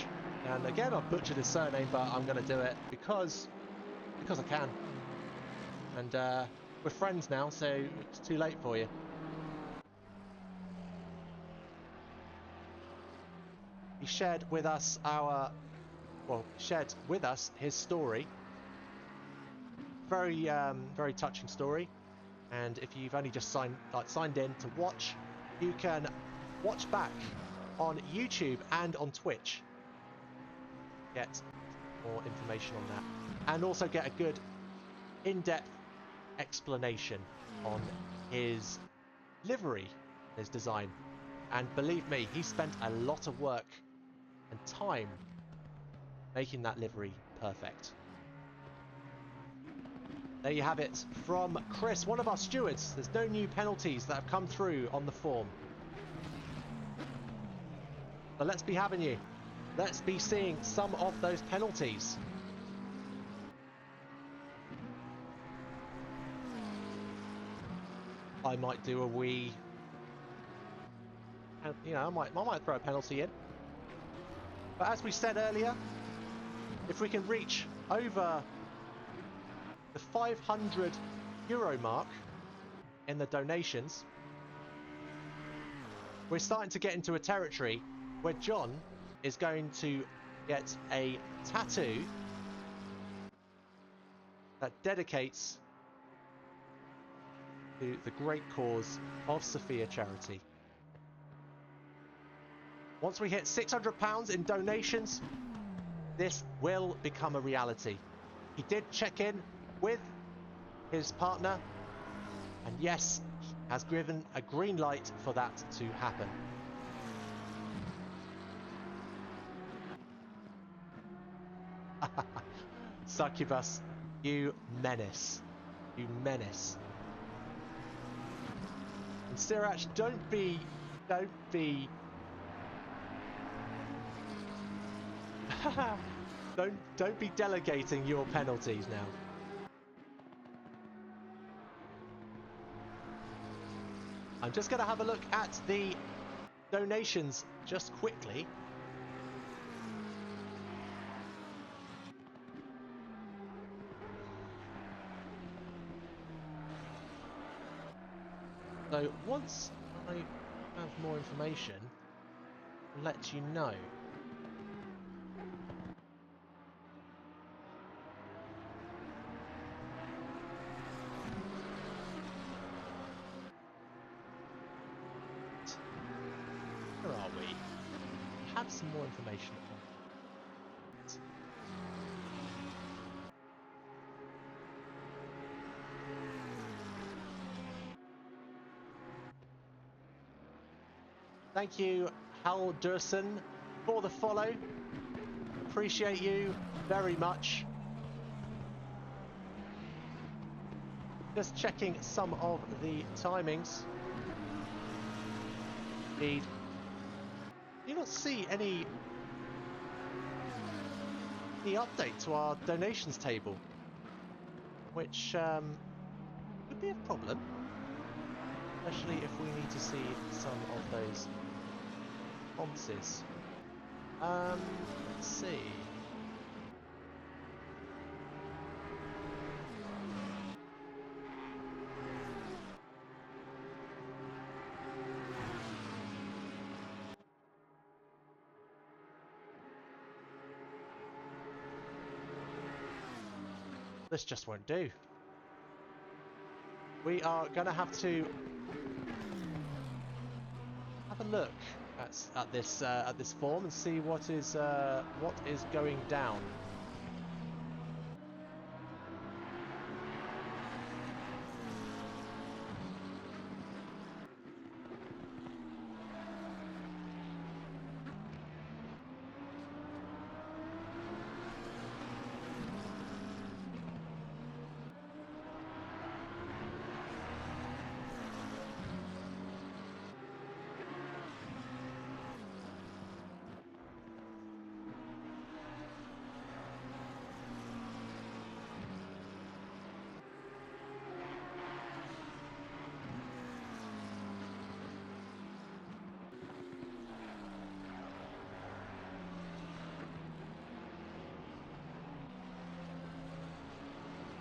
and again, I've butchered his surname, but I'm going to do it because I can. And we're friends now, so it's too late for you. He shared with us his story. Very, very touching story. And if you've only just signed in to watch, you can watch back on YouTube and on Twitch. Get more information on that. And also get a good in-depth explanation on his livery, his design. And believe me, he spent a lot of work and time making that livery perfect. There you have it from Chris, one of our stewards. There's no new penalties that have come through on the form. So let's be having you. Let's be seeing some of those penalties. I might do a wee... And, you know, I might throw a penalty in. But as we said earlier, if we can reach over the €500 mark in the donations, we're starting to get into a territory where John is going to get a tattoo that dedicates to the great cause of Sophia Charity. Once we hit £600 in donations, this will become a reality. He did check in with his partner And yes, has given a green light for that to happen. Succubus, you menace. You menace. And Sirach, don't be don't be delegating your penalties now. I'm just going to have a look at the donations just quickly. So once I have more information, I'll let you know. Where are we? I have some more information on it. Thank you, Hal Durson, for the follow. Appreciate you very much. Just checking some of the timings. Indeed. Do you not see any update to our donations table? Which could be a problem. Especially if we need to see some of those responses. Let's see. This just won't do. We are going to have to have a look at this form and see what is going down.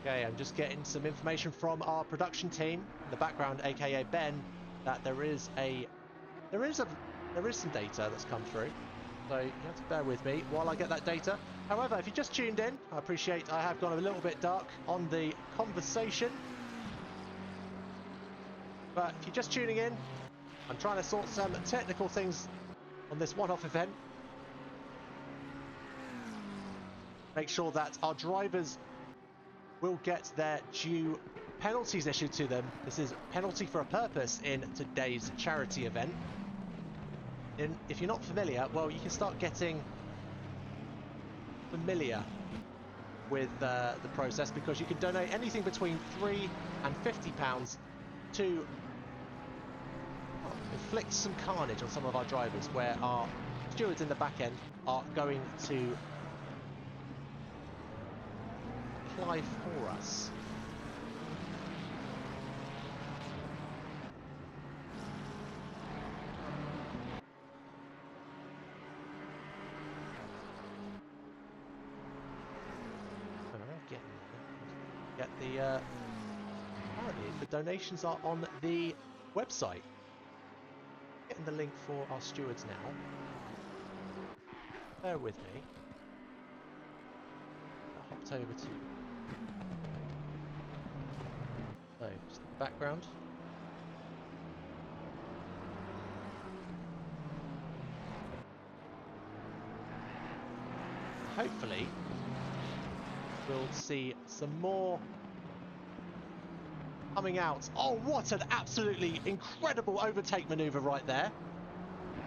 Okay, I'm just getting some information from our production team in the background, aka Ben, that there is some data that's come through. So you have to bear with me while I get that data. However, if you just tuned in, I appreciate I have gone a little bit dark on the conversation. But if you're just tuning in, I'm trying to sort some technical things on this one-off event. Make sure that our drivers will get their due penalties issued to them. This is penalty for a purpose in today's charity event. And if you're not familiar, well, you can start getting familiar with the process, because you can donate anything between £3 and £50 to inflict some carnage on some of our drivers, where our stewards in the back end are going to apply for us. Get the apparently the donations are on the website. Getting the link for our stewards now. Bear with me. I hopped over to just the background. Hopefully we'll see some more coming out. Oh, what an absolutely incredible overtake maneuver right there.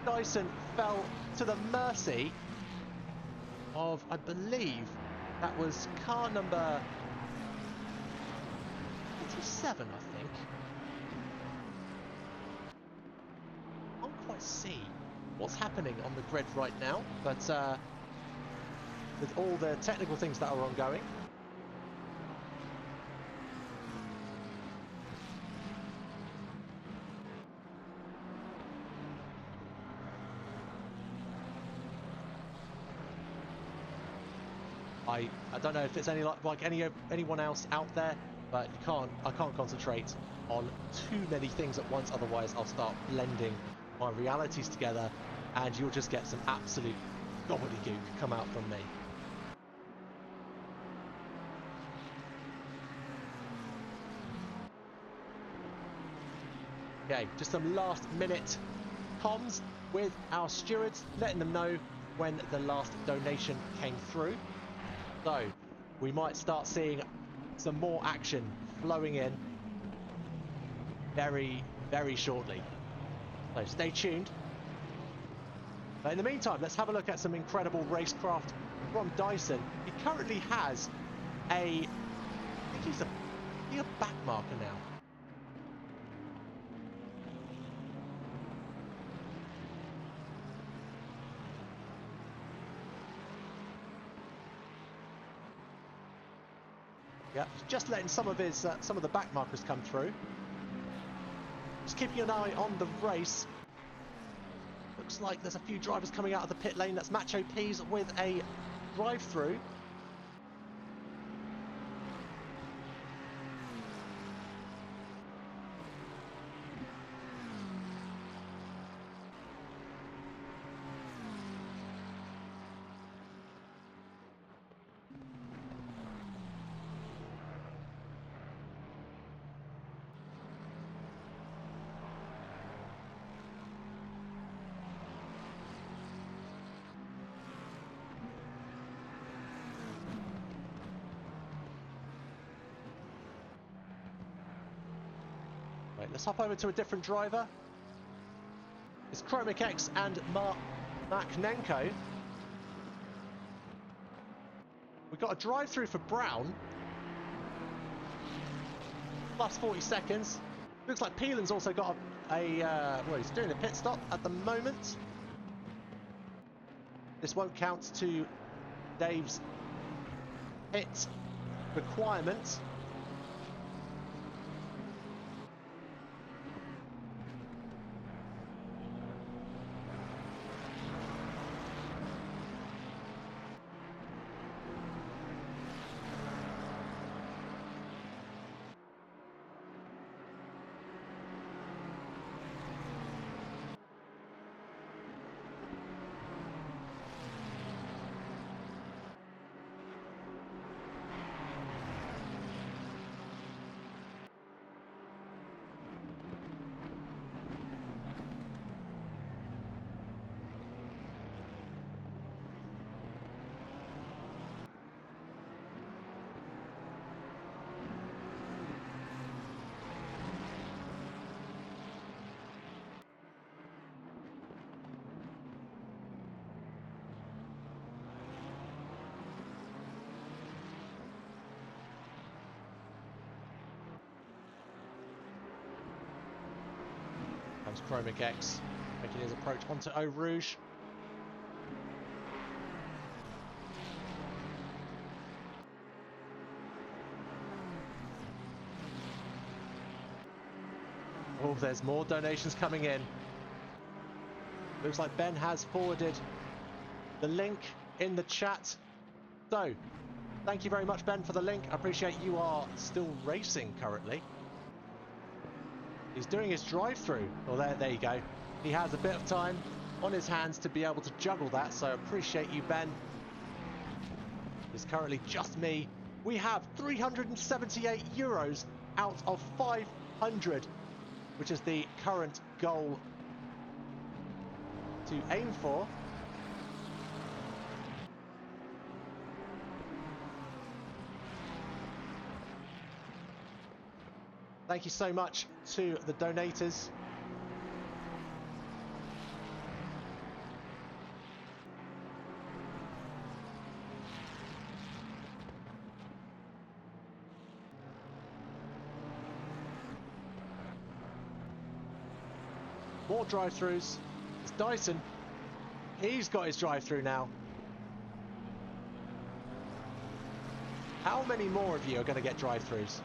Dyson fell to the mercy of, I believe, that was car number 47, I think. I can't quite see what's happening on the grid right now, but with all the technical things that are ongoing. I don't know if it's anyone else out there, but I can't concentrate on too many things at once, otherwise I'll start blending my realities together and you'll just get some absolute gobbledygook come out from me. Okay, just some last minute comms with our stewards, letting them know when the last donation came through. So we might start seeing some more action flowing in very, very shortly. So stay tuned. But in the meantime, let's have a look at some incredible racecraft from Dyson. He currently has I think he's a back marker now. Yeah, just letting some of the back markers come through. Just keeping an eye on the race. Looks like there's a few drivers coming out of the pit lane. That's Macho P's with a drive-through. Right, let's hop over to a different driver. It's Chromic X and Mark Nenko. We've got a drive-through for Brown. Plus 40 seconds. Looks like Peelan's also got well, he's doing a pit stop at the moment. This won't count to Dave's pit requirements. Comes Chromic X, making his approach onto Eau Rouge. Oh, there's more donations coming in. Looks like Ben has forwarded the link in the chat. So, thank you very much, Ben, for the link. I appreciate you are still racing currently. He's doing his drive-through. Well, there you go. He has a bit of time on his hands to be able to juggle that, so appreciate you, Ben. It's currently just me. We have 378 euros out of 500, which is the current goal to aim for. Thank you so much to the donators. More drive-throughs. It's Dyson. He's got his drive-through now. How many more of you are going to get drive-throughs?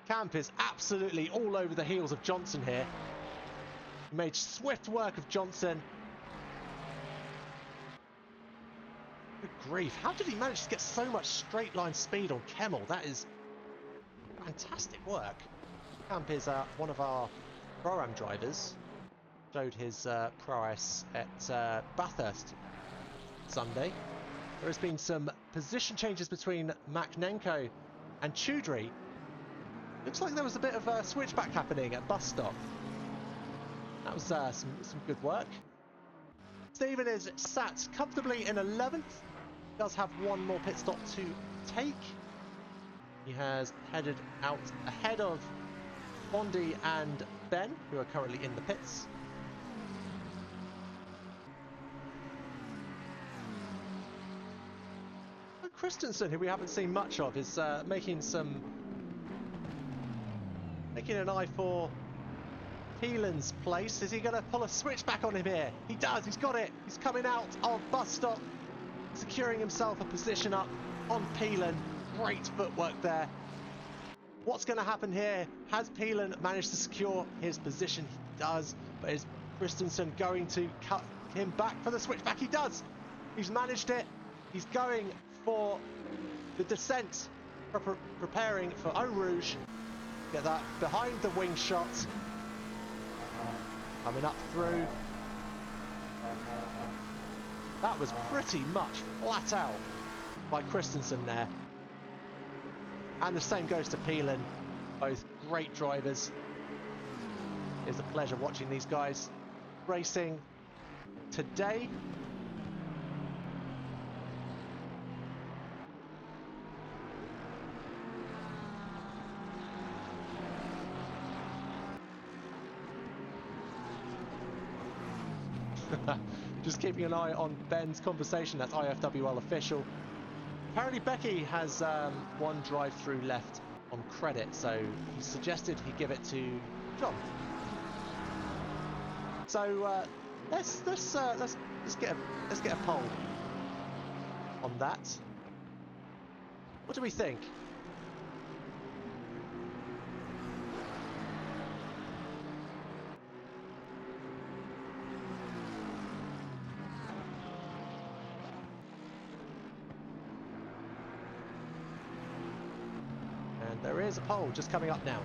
Camp is absolutely all over the heels of Johnson here. He made swift work of Johnson. Good grief. How did he manage to get so much straight line speed on Kemmel? That is fantastic work. Camp is one of our Pro-Am drivers. Showed his prowess at Bathurst Sunday. There has been some position changes between Maknenko and Choudhury. Looks like there was a bit of a switchback happening at bus stop. That was some good work. Stephen is sat comfortably in 11th. Does have one more pit stop to take. He has headed out ahead of Bondi and Ben, who are currently in the pits. Christensen, who we haven't seen much of, is making an eye for Peelan's place. Is he going to pull a switchback on him here? He does. He's got it. He's coming out of bus stop, securing himself a position up on Peelan. Great footwork there. What's going to happen here? Has Peelan managed to secure his position? He does. But is Christensen going to cut him back for the switchback? He does. He's managed it. He's going for the descent, preparing for Eau Rouge. Get that behind the wing shot. Coming up through. That was pretty much flat out by Christensen there. And the same goes to Peelan. Both great drivers. It's a pleasure watching these guys racing today. Just keeping an eye on Ben's conversation. That's IFWL official. Apparently Becky has one drive-through left on credit, so he suggested he give it to John. So let's get a poll on that. What do we think? There is a poll just coming up now.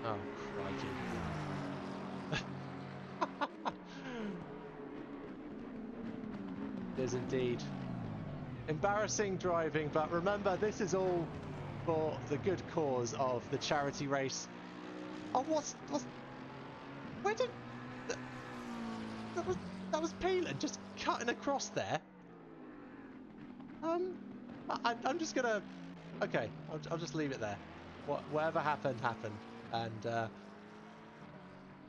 Oh, crikey. It is indeed. Embarrassing driving, but remember, this is all for the good cause of the charity race. Oh, where did... That was Peelan just cutting across there. I'm just gonna... Okay, I'll just leave it there. Whatever happened, happened. And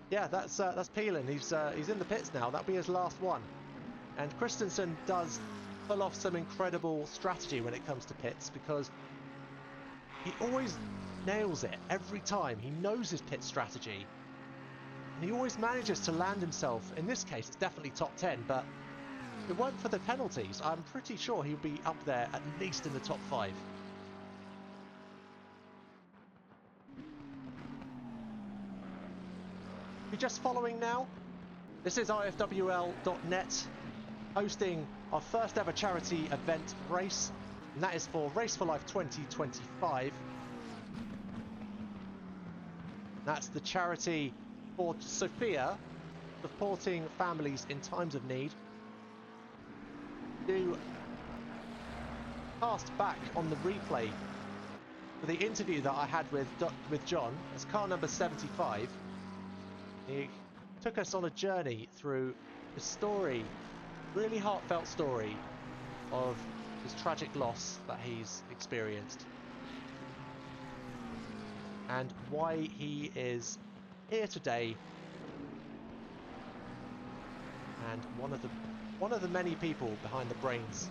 yeah, that's Peelan. He's in the pits now. That'll be his last one. And Christensen does pull off some incredible strategy when it comes to pits, because he always nails it every time. He knows his pit strategy, and he always manages to land himself. In this case, it's definitely top 10, but if it weren't for the penalties, I'm pretty sure he'll be up there at least in the top 5. If you're just following now, this is ifwl.net hosting our first ever charity event race, and that is for Race for Life 2025. That's the charity for Sophia, supporting families in times of need. Do cast back on the replay for the interview that I had with John as car number 75. He took us on a journey through the story, really heartfelt story of his tragic loss that he's experienced and why he is here today, and one of the many people behind the brains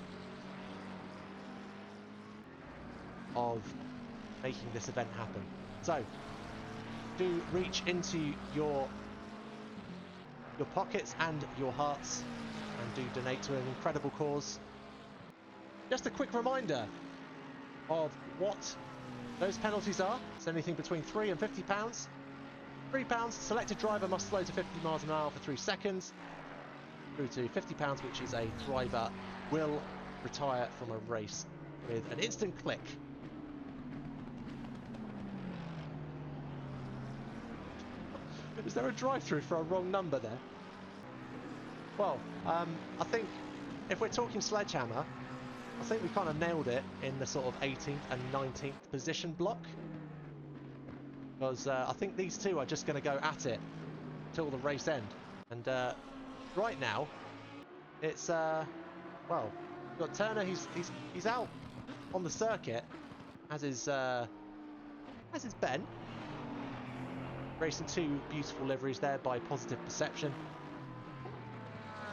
of making this event happen. So do reach into your pockets and your hearts and do donate to an incredible cause. Just a quick reminder of what those penalties are. It's anything between £3 and £50. £3, selected driver must slow to 50 miles an hour for 3 seconds, through to £50, which is a driver will retire from a race with an instant click. Is there a drive-through for a wrong number there? Well, I think if we're talking sledgehammer, I think we kind of nailed it in the sort of 18th and 19th position block. Because I think these two are just going to go at it till the race end. And right now, it's, well, we've got Turner, he's out on the circuit, as is Ben. Racing two beautiful liveries there by Positive Perception.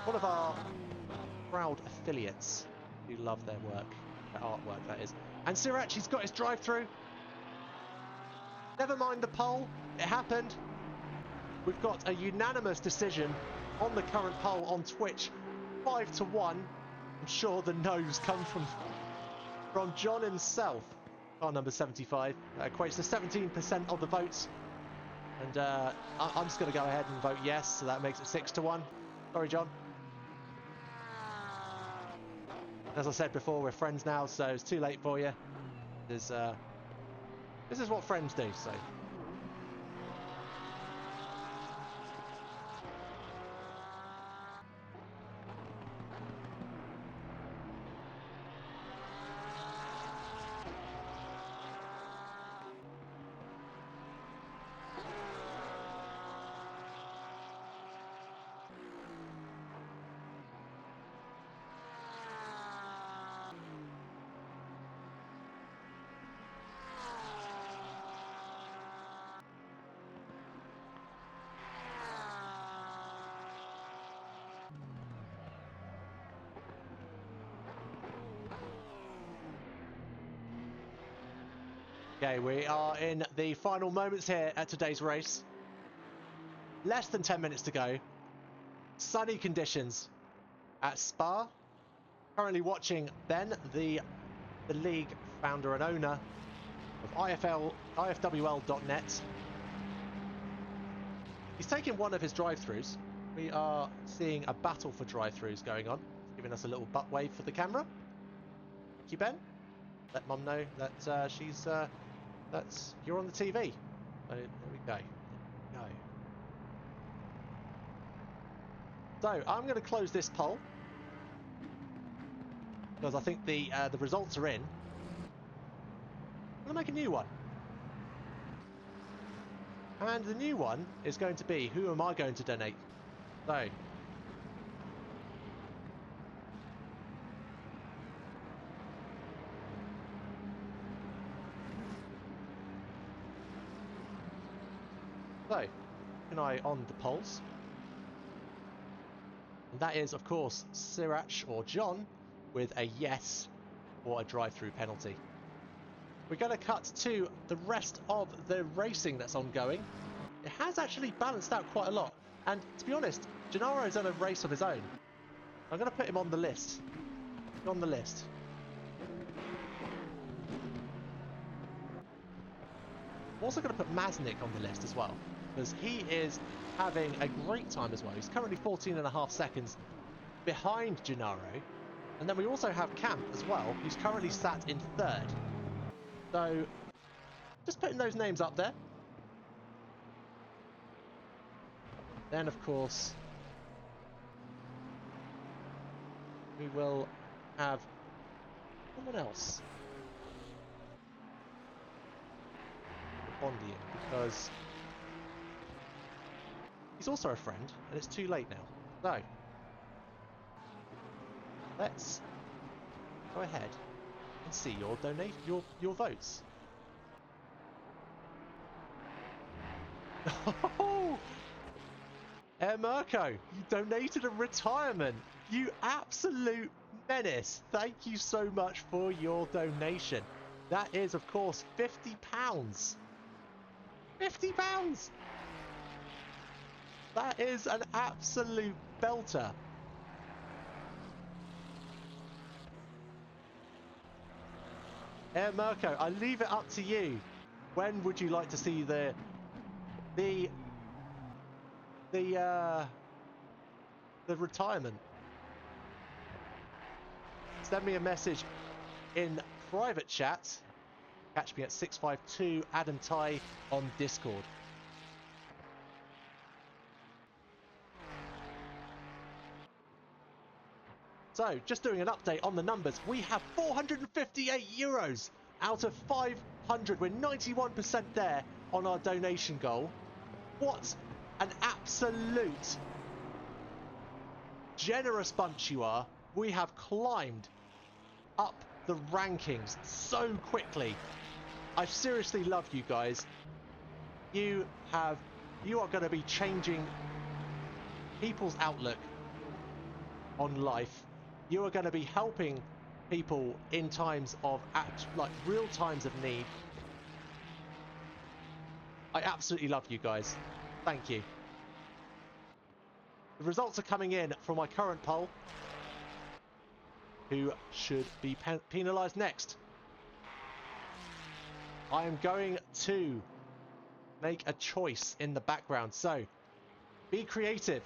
One of our proud affiliates who love their work, their artwork that is. And Sirachi's got his drive-through. Never mind the poll, it happened. We've got a unanimous decision on the current poll on Twitch, 5-1. I'm sure the no's come from John himself, car number 75. That equates to 17% of the votes. And I'm just going to go ahead and vote yes, so that makes it 6-1. Sorry, John. As I said before, we're friends now, so it's too late for you. This is what friends do, so. Okay, we are in the final moments here at today's race. Less than 10 minutes to go. Sunny conditions at Spa. Currently watching Ben, the league founder and owner of IFWL.net. He's taking one of his drive-throughs. We are seeing a battle for drive-throughs going on. He's giving us a little butt wave for the camera. Thank you, Ben. Let Mum know that you're on the TV. So there we go. So I'm going to close this poll because I think the results are in. I'm going to make a new one, and the new one is going to be who am I going to donate? So, keep an eye on the polls. And that is, of course, Sirach or John with a yes for a drive-through penalty. We're going to cut to the rest of the racing that's ongoing. It has actually balanced out quite a lot. And to be honest, Gennaro's done a race of his own. I'm going to put him on the list. On the list. I'm also going to put Maznik on the list as well, because he is having a great time as well. He's currently 14.5 seconds behind Gennaro. And then we also have Camp as well, who's currently sat in third. So, just putting those names up there. Then, of course, we will have someone else Bondian, because he's also a friend, and it's too late now. So, let's go ahead and see your votes. Oh, Mirko, you donated a retirement. You absolute menace. Thank you so much for your donation. That is, of course, £50. £50! That is an absolute belter. Mirko, I leave it up to you. When would you like to see the retirement? Send me a message in private chat. Catch me at 652 Adam Ty on Discord. So, just doing an update on the numbers, we have €458 out of 500. We're 91% there on our donation goal. What an absolute generous bunch you are. We have climbed up the rankings so quickly. I seriously love you guys. You are going to be changing people's outlook on life. You are going to be helping people in times of real times of need. I absolutely love you guys. Thank you. The results are coming in from my current poll. Who should be penalised next? I am going to make a choice in the background, so be creative.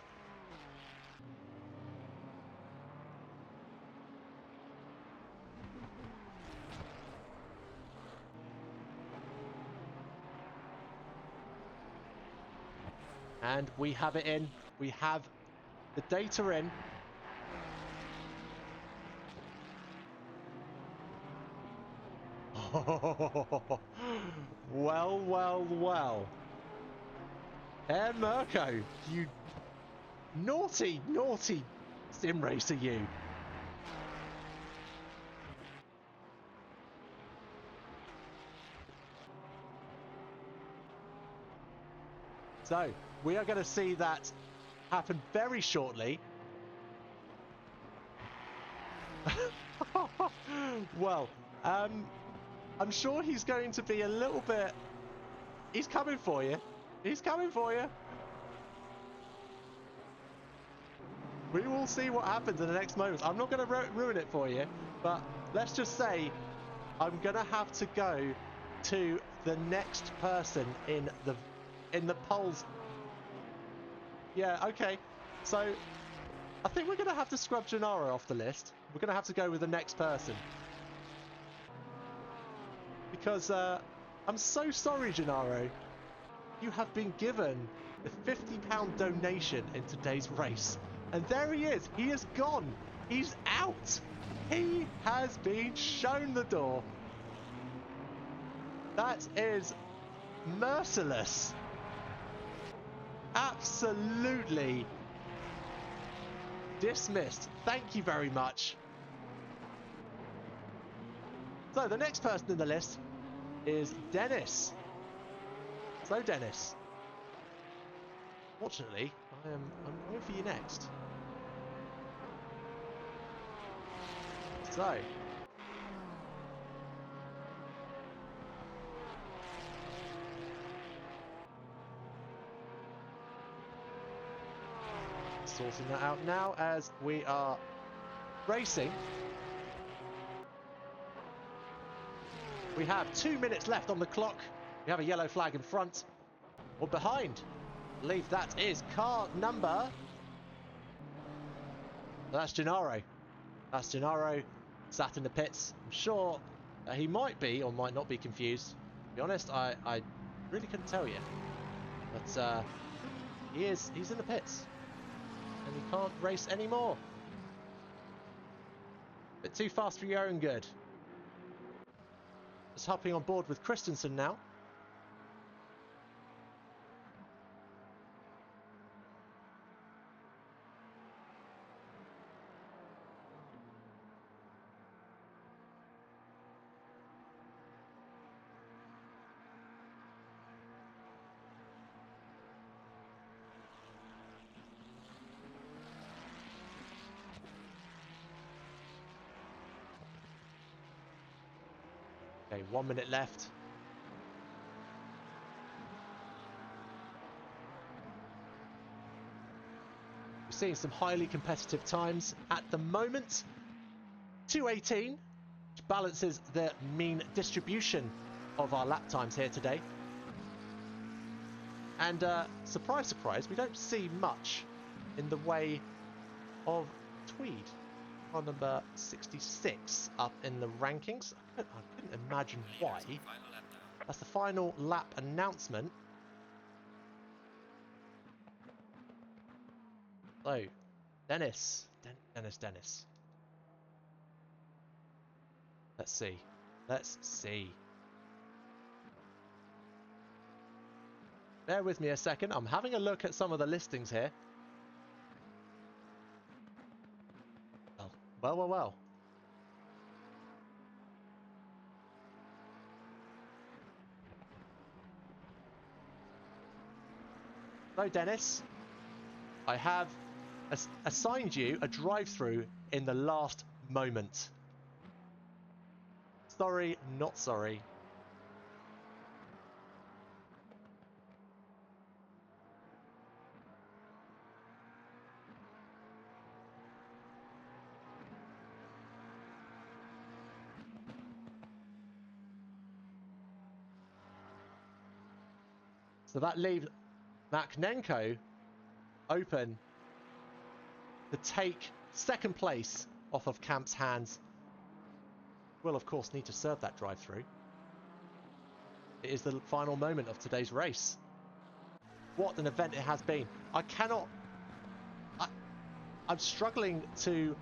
And we have it in. We have the data in. Well, well, well. Mirko, you naughty, naughty sim racer, you. So, we are going to see that happen very shortly. Well, I'm sure he's going to be a little bit... He's coming for you. He's coming for you. We will see what happens in the next moments. I'm not going to ruin it for you, but let's just say I'm going to have to go to the next person in the polls. Yeah, okay. So I think we're going to have to scrub Gennaro off the list. We're going to have to go with the next person. Because I'm so sorry, Gennaro. You have been given the £50 donation in today's race. And there he is. He is gone. He's out. He has been shown the door. That is merciless. Absolutely dismissed. Thank you very much. So the next person in the list is Dennis. So Dennis, fortunately, I'm coming for you next. So sorting that out now as we are racing. We have 2 minutes left on the clock. We have a yellow flag in front or behind. I believe that is car number. That's Gennaro. That's Gennaro sat in the pits. I'm sure he might be or might not be confused. To be honest, I really couldn't tell you. But He is. He's in the pits. And he can't race anymore. Bit too fast for your own good. Just hopping on board with Christensen now. Okay, 1 minute left. We're seeing some highly competitive times at the moment. 2:18, which balances the mean distribution of our lap times here today. And surprise, surprise, we don't see much in the way of Tweed. Car number 66 up in the rankings. I couldn't imagine why. That's the final lap announcement. So, Dennis. Dennis. Let's see. Bear with me a second. I'm having a look at some of the listings here. Well. So, Dennis, I have assigned you a drive-through in the last moment. Sorry, not sorry. So that leaves Maknenko open to take second place off of Camp's hands. We'll, of course, need to serve that drive-through. It is the final moment of today's race. What an event it has been. I'm struggling to...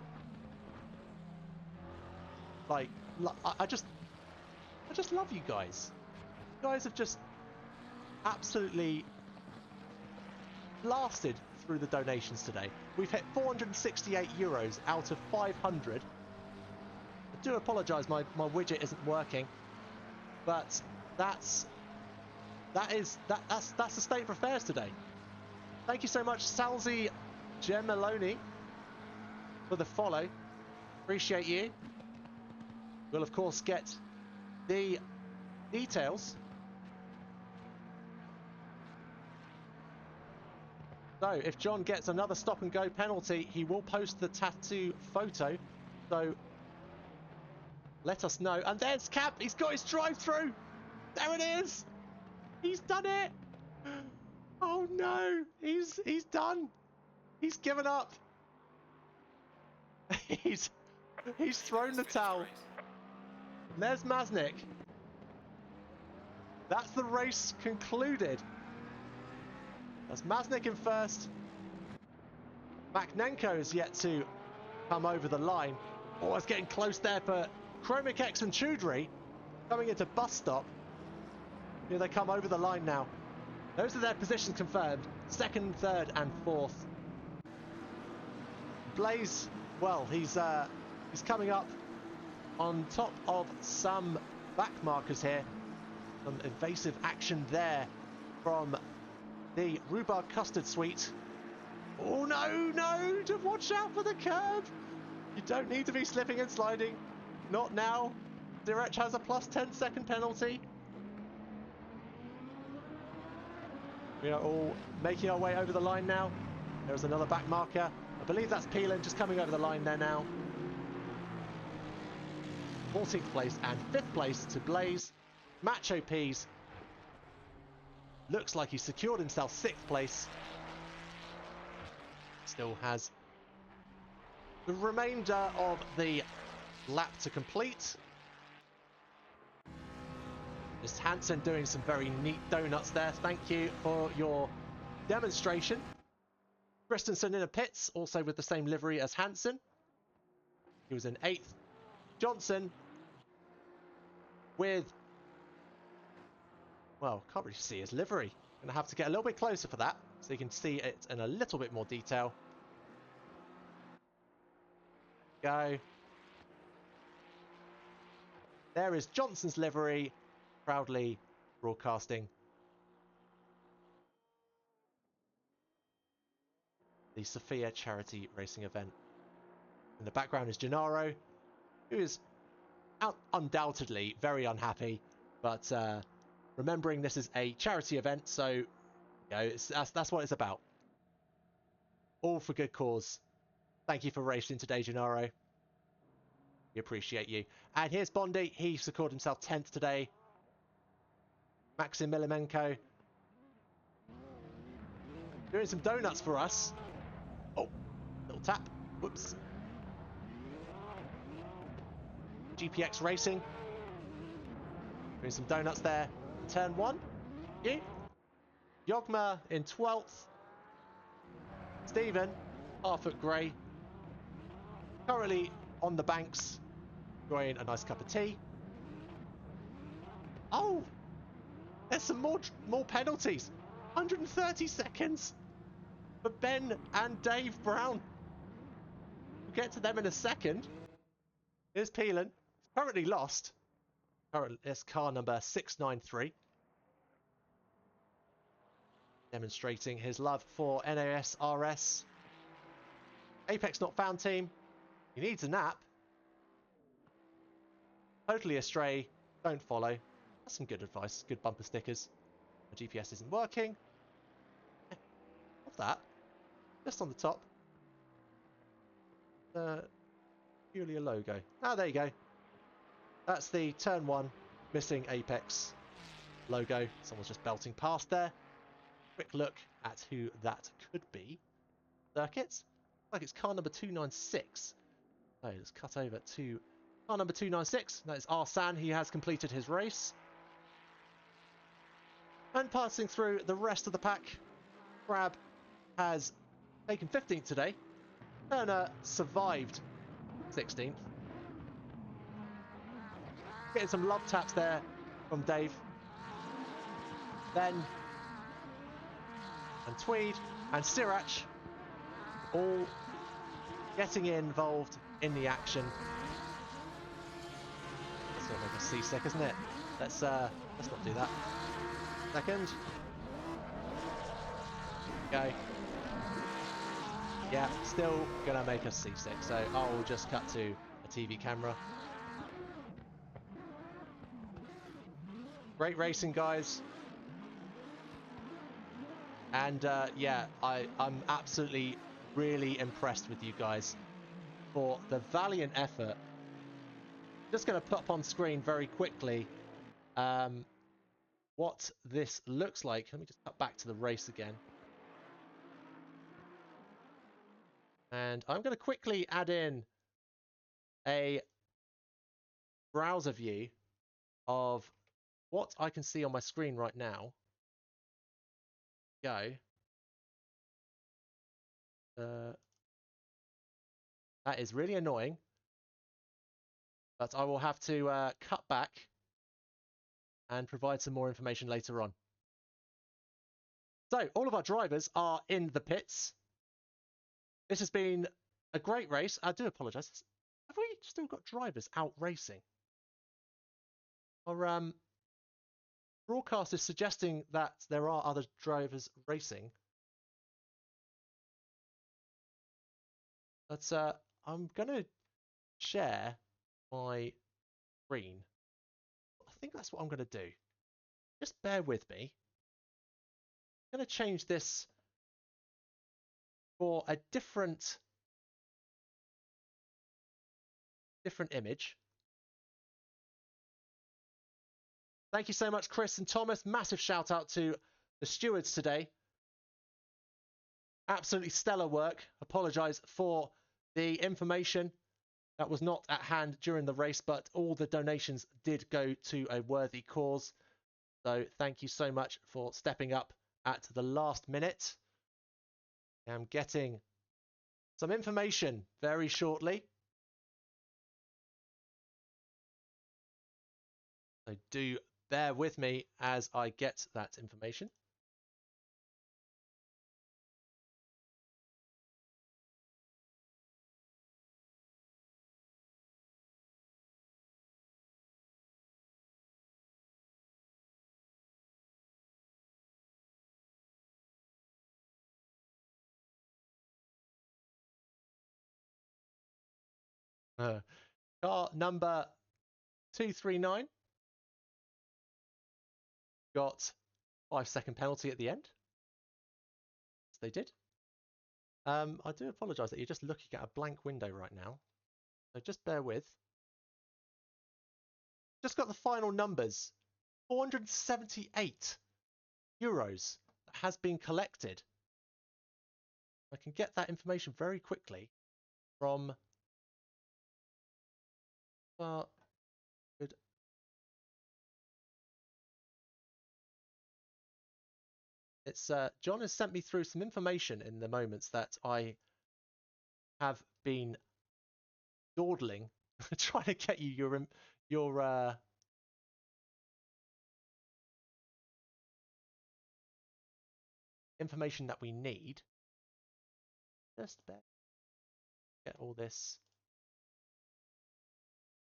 I just love you guys. You guys have just absolutely blasted through the donations today. We've hit 468 euros out of 500. I do apologise, my widget isn't working, but that's the state of affairs today. Thank you so much, Salzi Gemeloni, for the follow. Appreciate you. We'll of course get the details. So if John gets another stop and go penalty, he will post the tattoo photo. So let us know. And there's Cap. He's got his drive-through. There it is. He's done it. Oh no. He's done. He's given up. He's thrown the towel. There's Maznik. That's the race concluded. That's Maznik in first. Maknenko is yet to come over the line. Oh, it's getting close there for Chromic X and Choudhury coming into bus stop. Here they come over the line now. Those are their positions confirmed. Second, third, and fourth. Blaze, well, he's coming up on top of some back markers here. Some evasive action there from the rhubarb custard sweet. Oh no, to watch out for the curb. You don't need to be slipping and sliding. Not now. Direct has a plus 10 second penalty. We are all making our way over the line now. There's another back marker. I believe that's Peelan just coming over the line there now. 14th place and 5th place to Blaze. Macho Peas looks like he secured himself 6th place. Still has the remainder of the lap to complete. Just Hansen doing some very neat donuts there. Thank you for your demonstration. Christensen in the pits, also with the same livery as Hansen. He was in 8th. Johnson with, well, can't really see his livery. Gonna have to get a little bit closer for that, so you can see it in a little bit more detail. Go. There is Johnson's livery, proudly broadcasting the Sofia charity racing event. In the background is Gennaro, who is undoubtedly very unhappy, but remembering this is a charity event, so you know, that's what it's about. All for good cause. Thank you for racing today, Gennaro. We appreciate you. And here's Bondi. He secured himself 10th today. Maxim Milimenko doing some donuts for us. Oh, little tap. Whoops. GPX Racing doing some donuts there. Turn 1. You. Yogma in 12th. Stephen, Harfoot Gray, currently on the banks, enjoying a nice cup of tea. Oh, there's some more penalties. 130 seconds for Ben and Dave Brown. We'll get to them in a second. Here's Peelan. He's currently lost. Currently, it's car number 693. Demonstrating his love for NAS RS. Apex not found team. He needs a nap. Totally astray. Don't follow. That's some good advice. Good bumper stickers. My GPS isn't working. What's that? Just on the top. Purely a logo. Ah, there you go. That's the turn 1 missing Apex logo. Someone's just belting past there. Quick look at who that could be. Circuits. Like it's car number 296. So let's cut over to car number 296. That is Arsene. He has completed his race. And passing through the rest of the pack, Crab has taken 15th today. Turner survived 16th. Getting some love taps there from Dave. Ben and Tweed and Sirach all getting involved in the action. That's gonna make us seasick, isn't it? Let's not do that. Second. Go. Yeah, still gonna make us seasick, so I'll just cut to a TV camera. Great racing, guys. And yeah, I'm absolutely really impressed with you guys for the valiant effort. Just going to put up on screen very quickly what this looks like. Let me just cut back to the race again. And I'm going to quickly add in a browser view of what I can see on my screen right now. Go. That is really annoying, but I will have to cut back and provide some more information later on. So all of our drivers are in the pits. This has been a great race. I do apologise. Have we still got drivers out racing? Our broadcast is suggesting that there are other drivers racing. But I'm going to share my screen. I think that's what I'm going to do. Just bear with me. I'm going to change this for a different image. Thank you so much, Chris and Thomas. Massive shout out to the stewards today. Absolutely stellar work. Apologise for the information that was not at hand during the race, but all the donations did go to a worthy cause. So thank you so much for stepping up at the last minute. I'm getting some information very shortly. So do bear with me as I get that information. Car number 239 got 5-second penalty at the end. Yes, they did. I do apologise that you're just looking at a blank window right now. So just bear with. Just got the final numbers. 478 euros that has been collected. I can get that information very quickly from good. It's John has sent me through some information in the moments that I have been dawdling, trying to get you your information that we need. Just get all this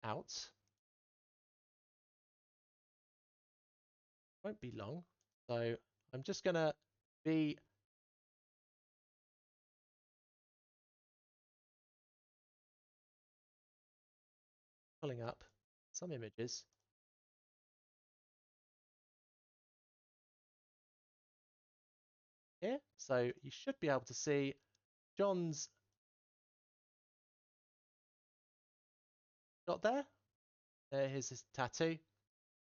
out. Won't be long. So I'm just gonna be pulling up some images. Here, so you should be able to see John's got there. Here's his tattoo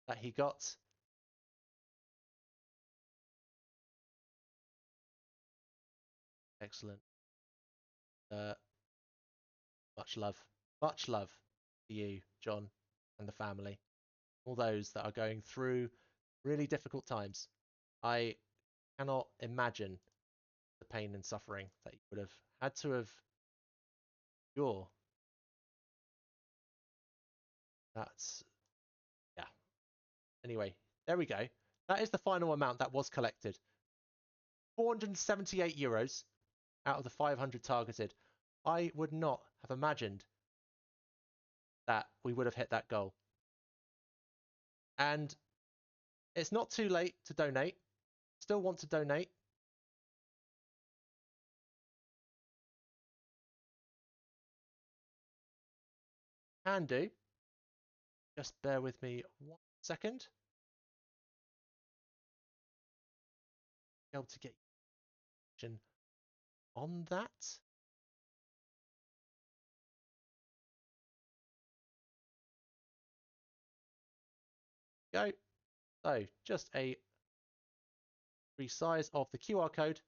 that he got. Excellent. Much love to you, John, and the family. All those that are going through really difficult times. I cannot imagine the pain and suffering that you would have had to have endured. That's, yeah. Anyway, there we go. That is the final amount that was collected. 478 euros out of the 500 targeted. I would not have imagined that we would have hit that goal. And it's not too late to donate. Still want to donate. Can do. Just bear with me 1 second. Be able to get on that. Go. So just a resize of the QR code.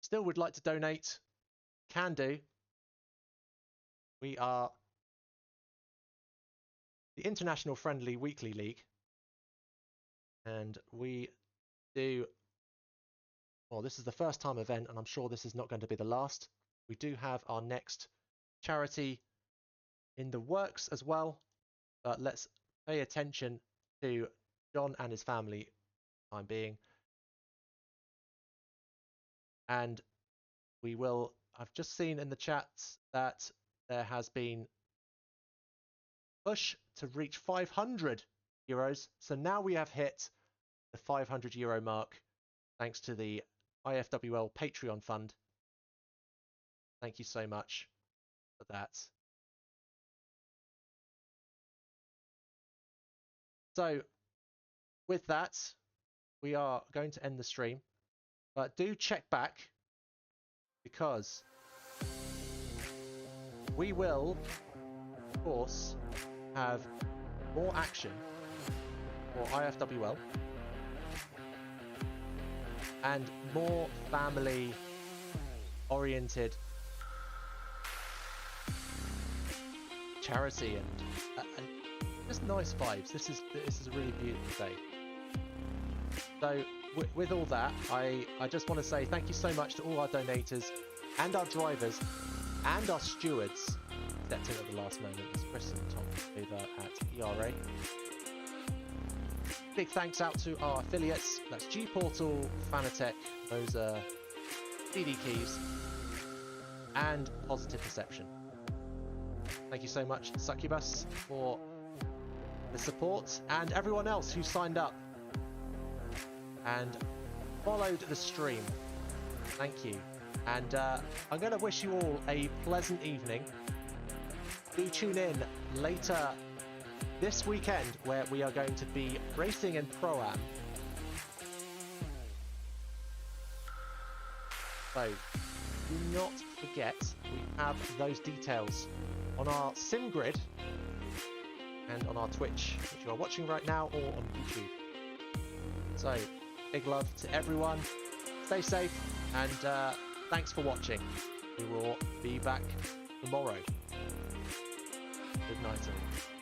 Still would like to donate. Can do. We are the International Friendly Weekly League. And we do, well, this is the first time event, and I'm sure this is not going to be the last. We do have our next charity in the works as well. But let's pay attention to John and his family for the time being. And we will, I've just seen in the chat that there has been push to reach 500 euros. So now we have hit the 500 euro mark thanks to the IFWL Patreon fund. Thank you so much for that. So with that, we are going to end the stream, but do check back because we will, of course, have more action for IFWL and more family oriented charity and just nice vibes. This is a really beautiful day. So with all that, I just want to say thank you so much to all our donators and our drivers and our stewards. Stepped in at the last moment. It's Chris and Tom over at ERA. Big thanks out to our affiliates. That's G-Portal, Fanatec, those are DD Keys, and Positive Perception. Thank you so much, Succubus, for the support, and everyone else who signed up and followed the stream. Thank you. And I'm going to wish you all a pleasant evening. Do tune in later this weekend where we are going to be racing in Pro-Am. So do not forget, we have those details on our sim grid and on our Twitch, which you are watching right now, or on YouTube. So big love to everyone. Stay safe, and thanks for watching. We will be back tomorrow. Good night, everyone.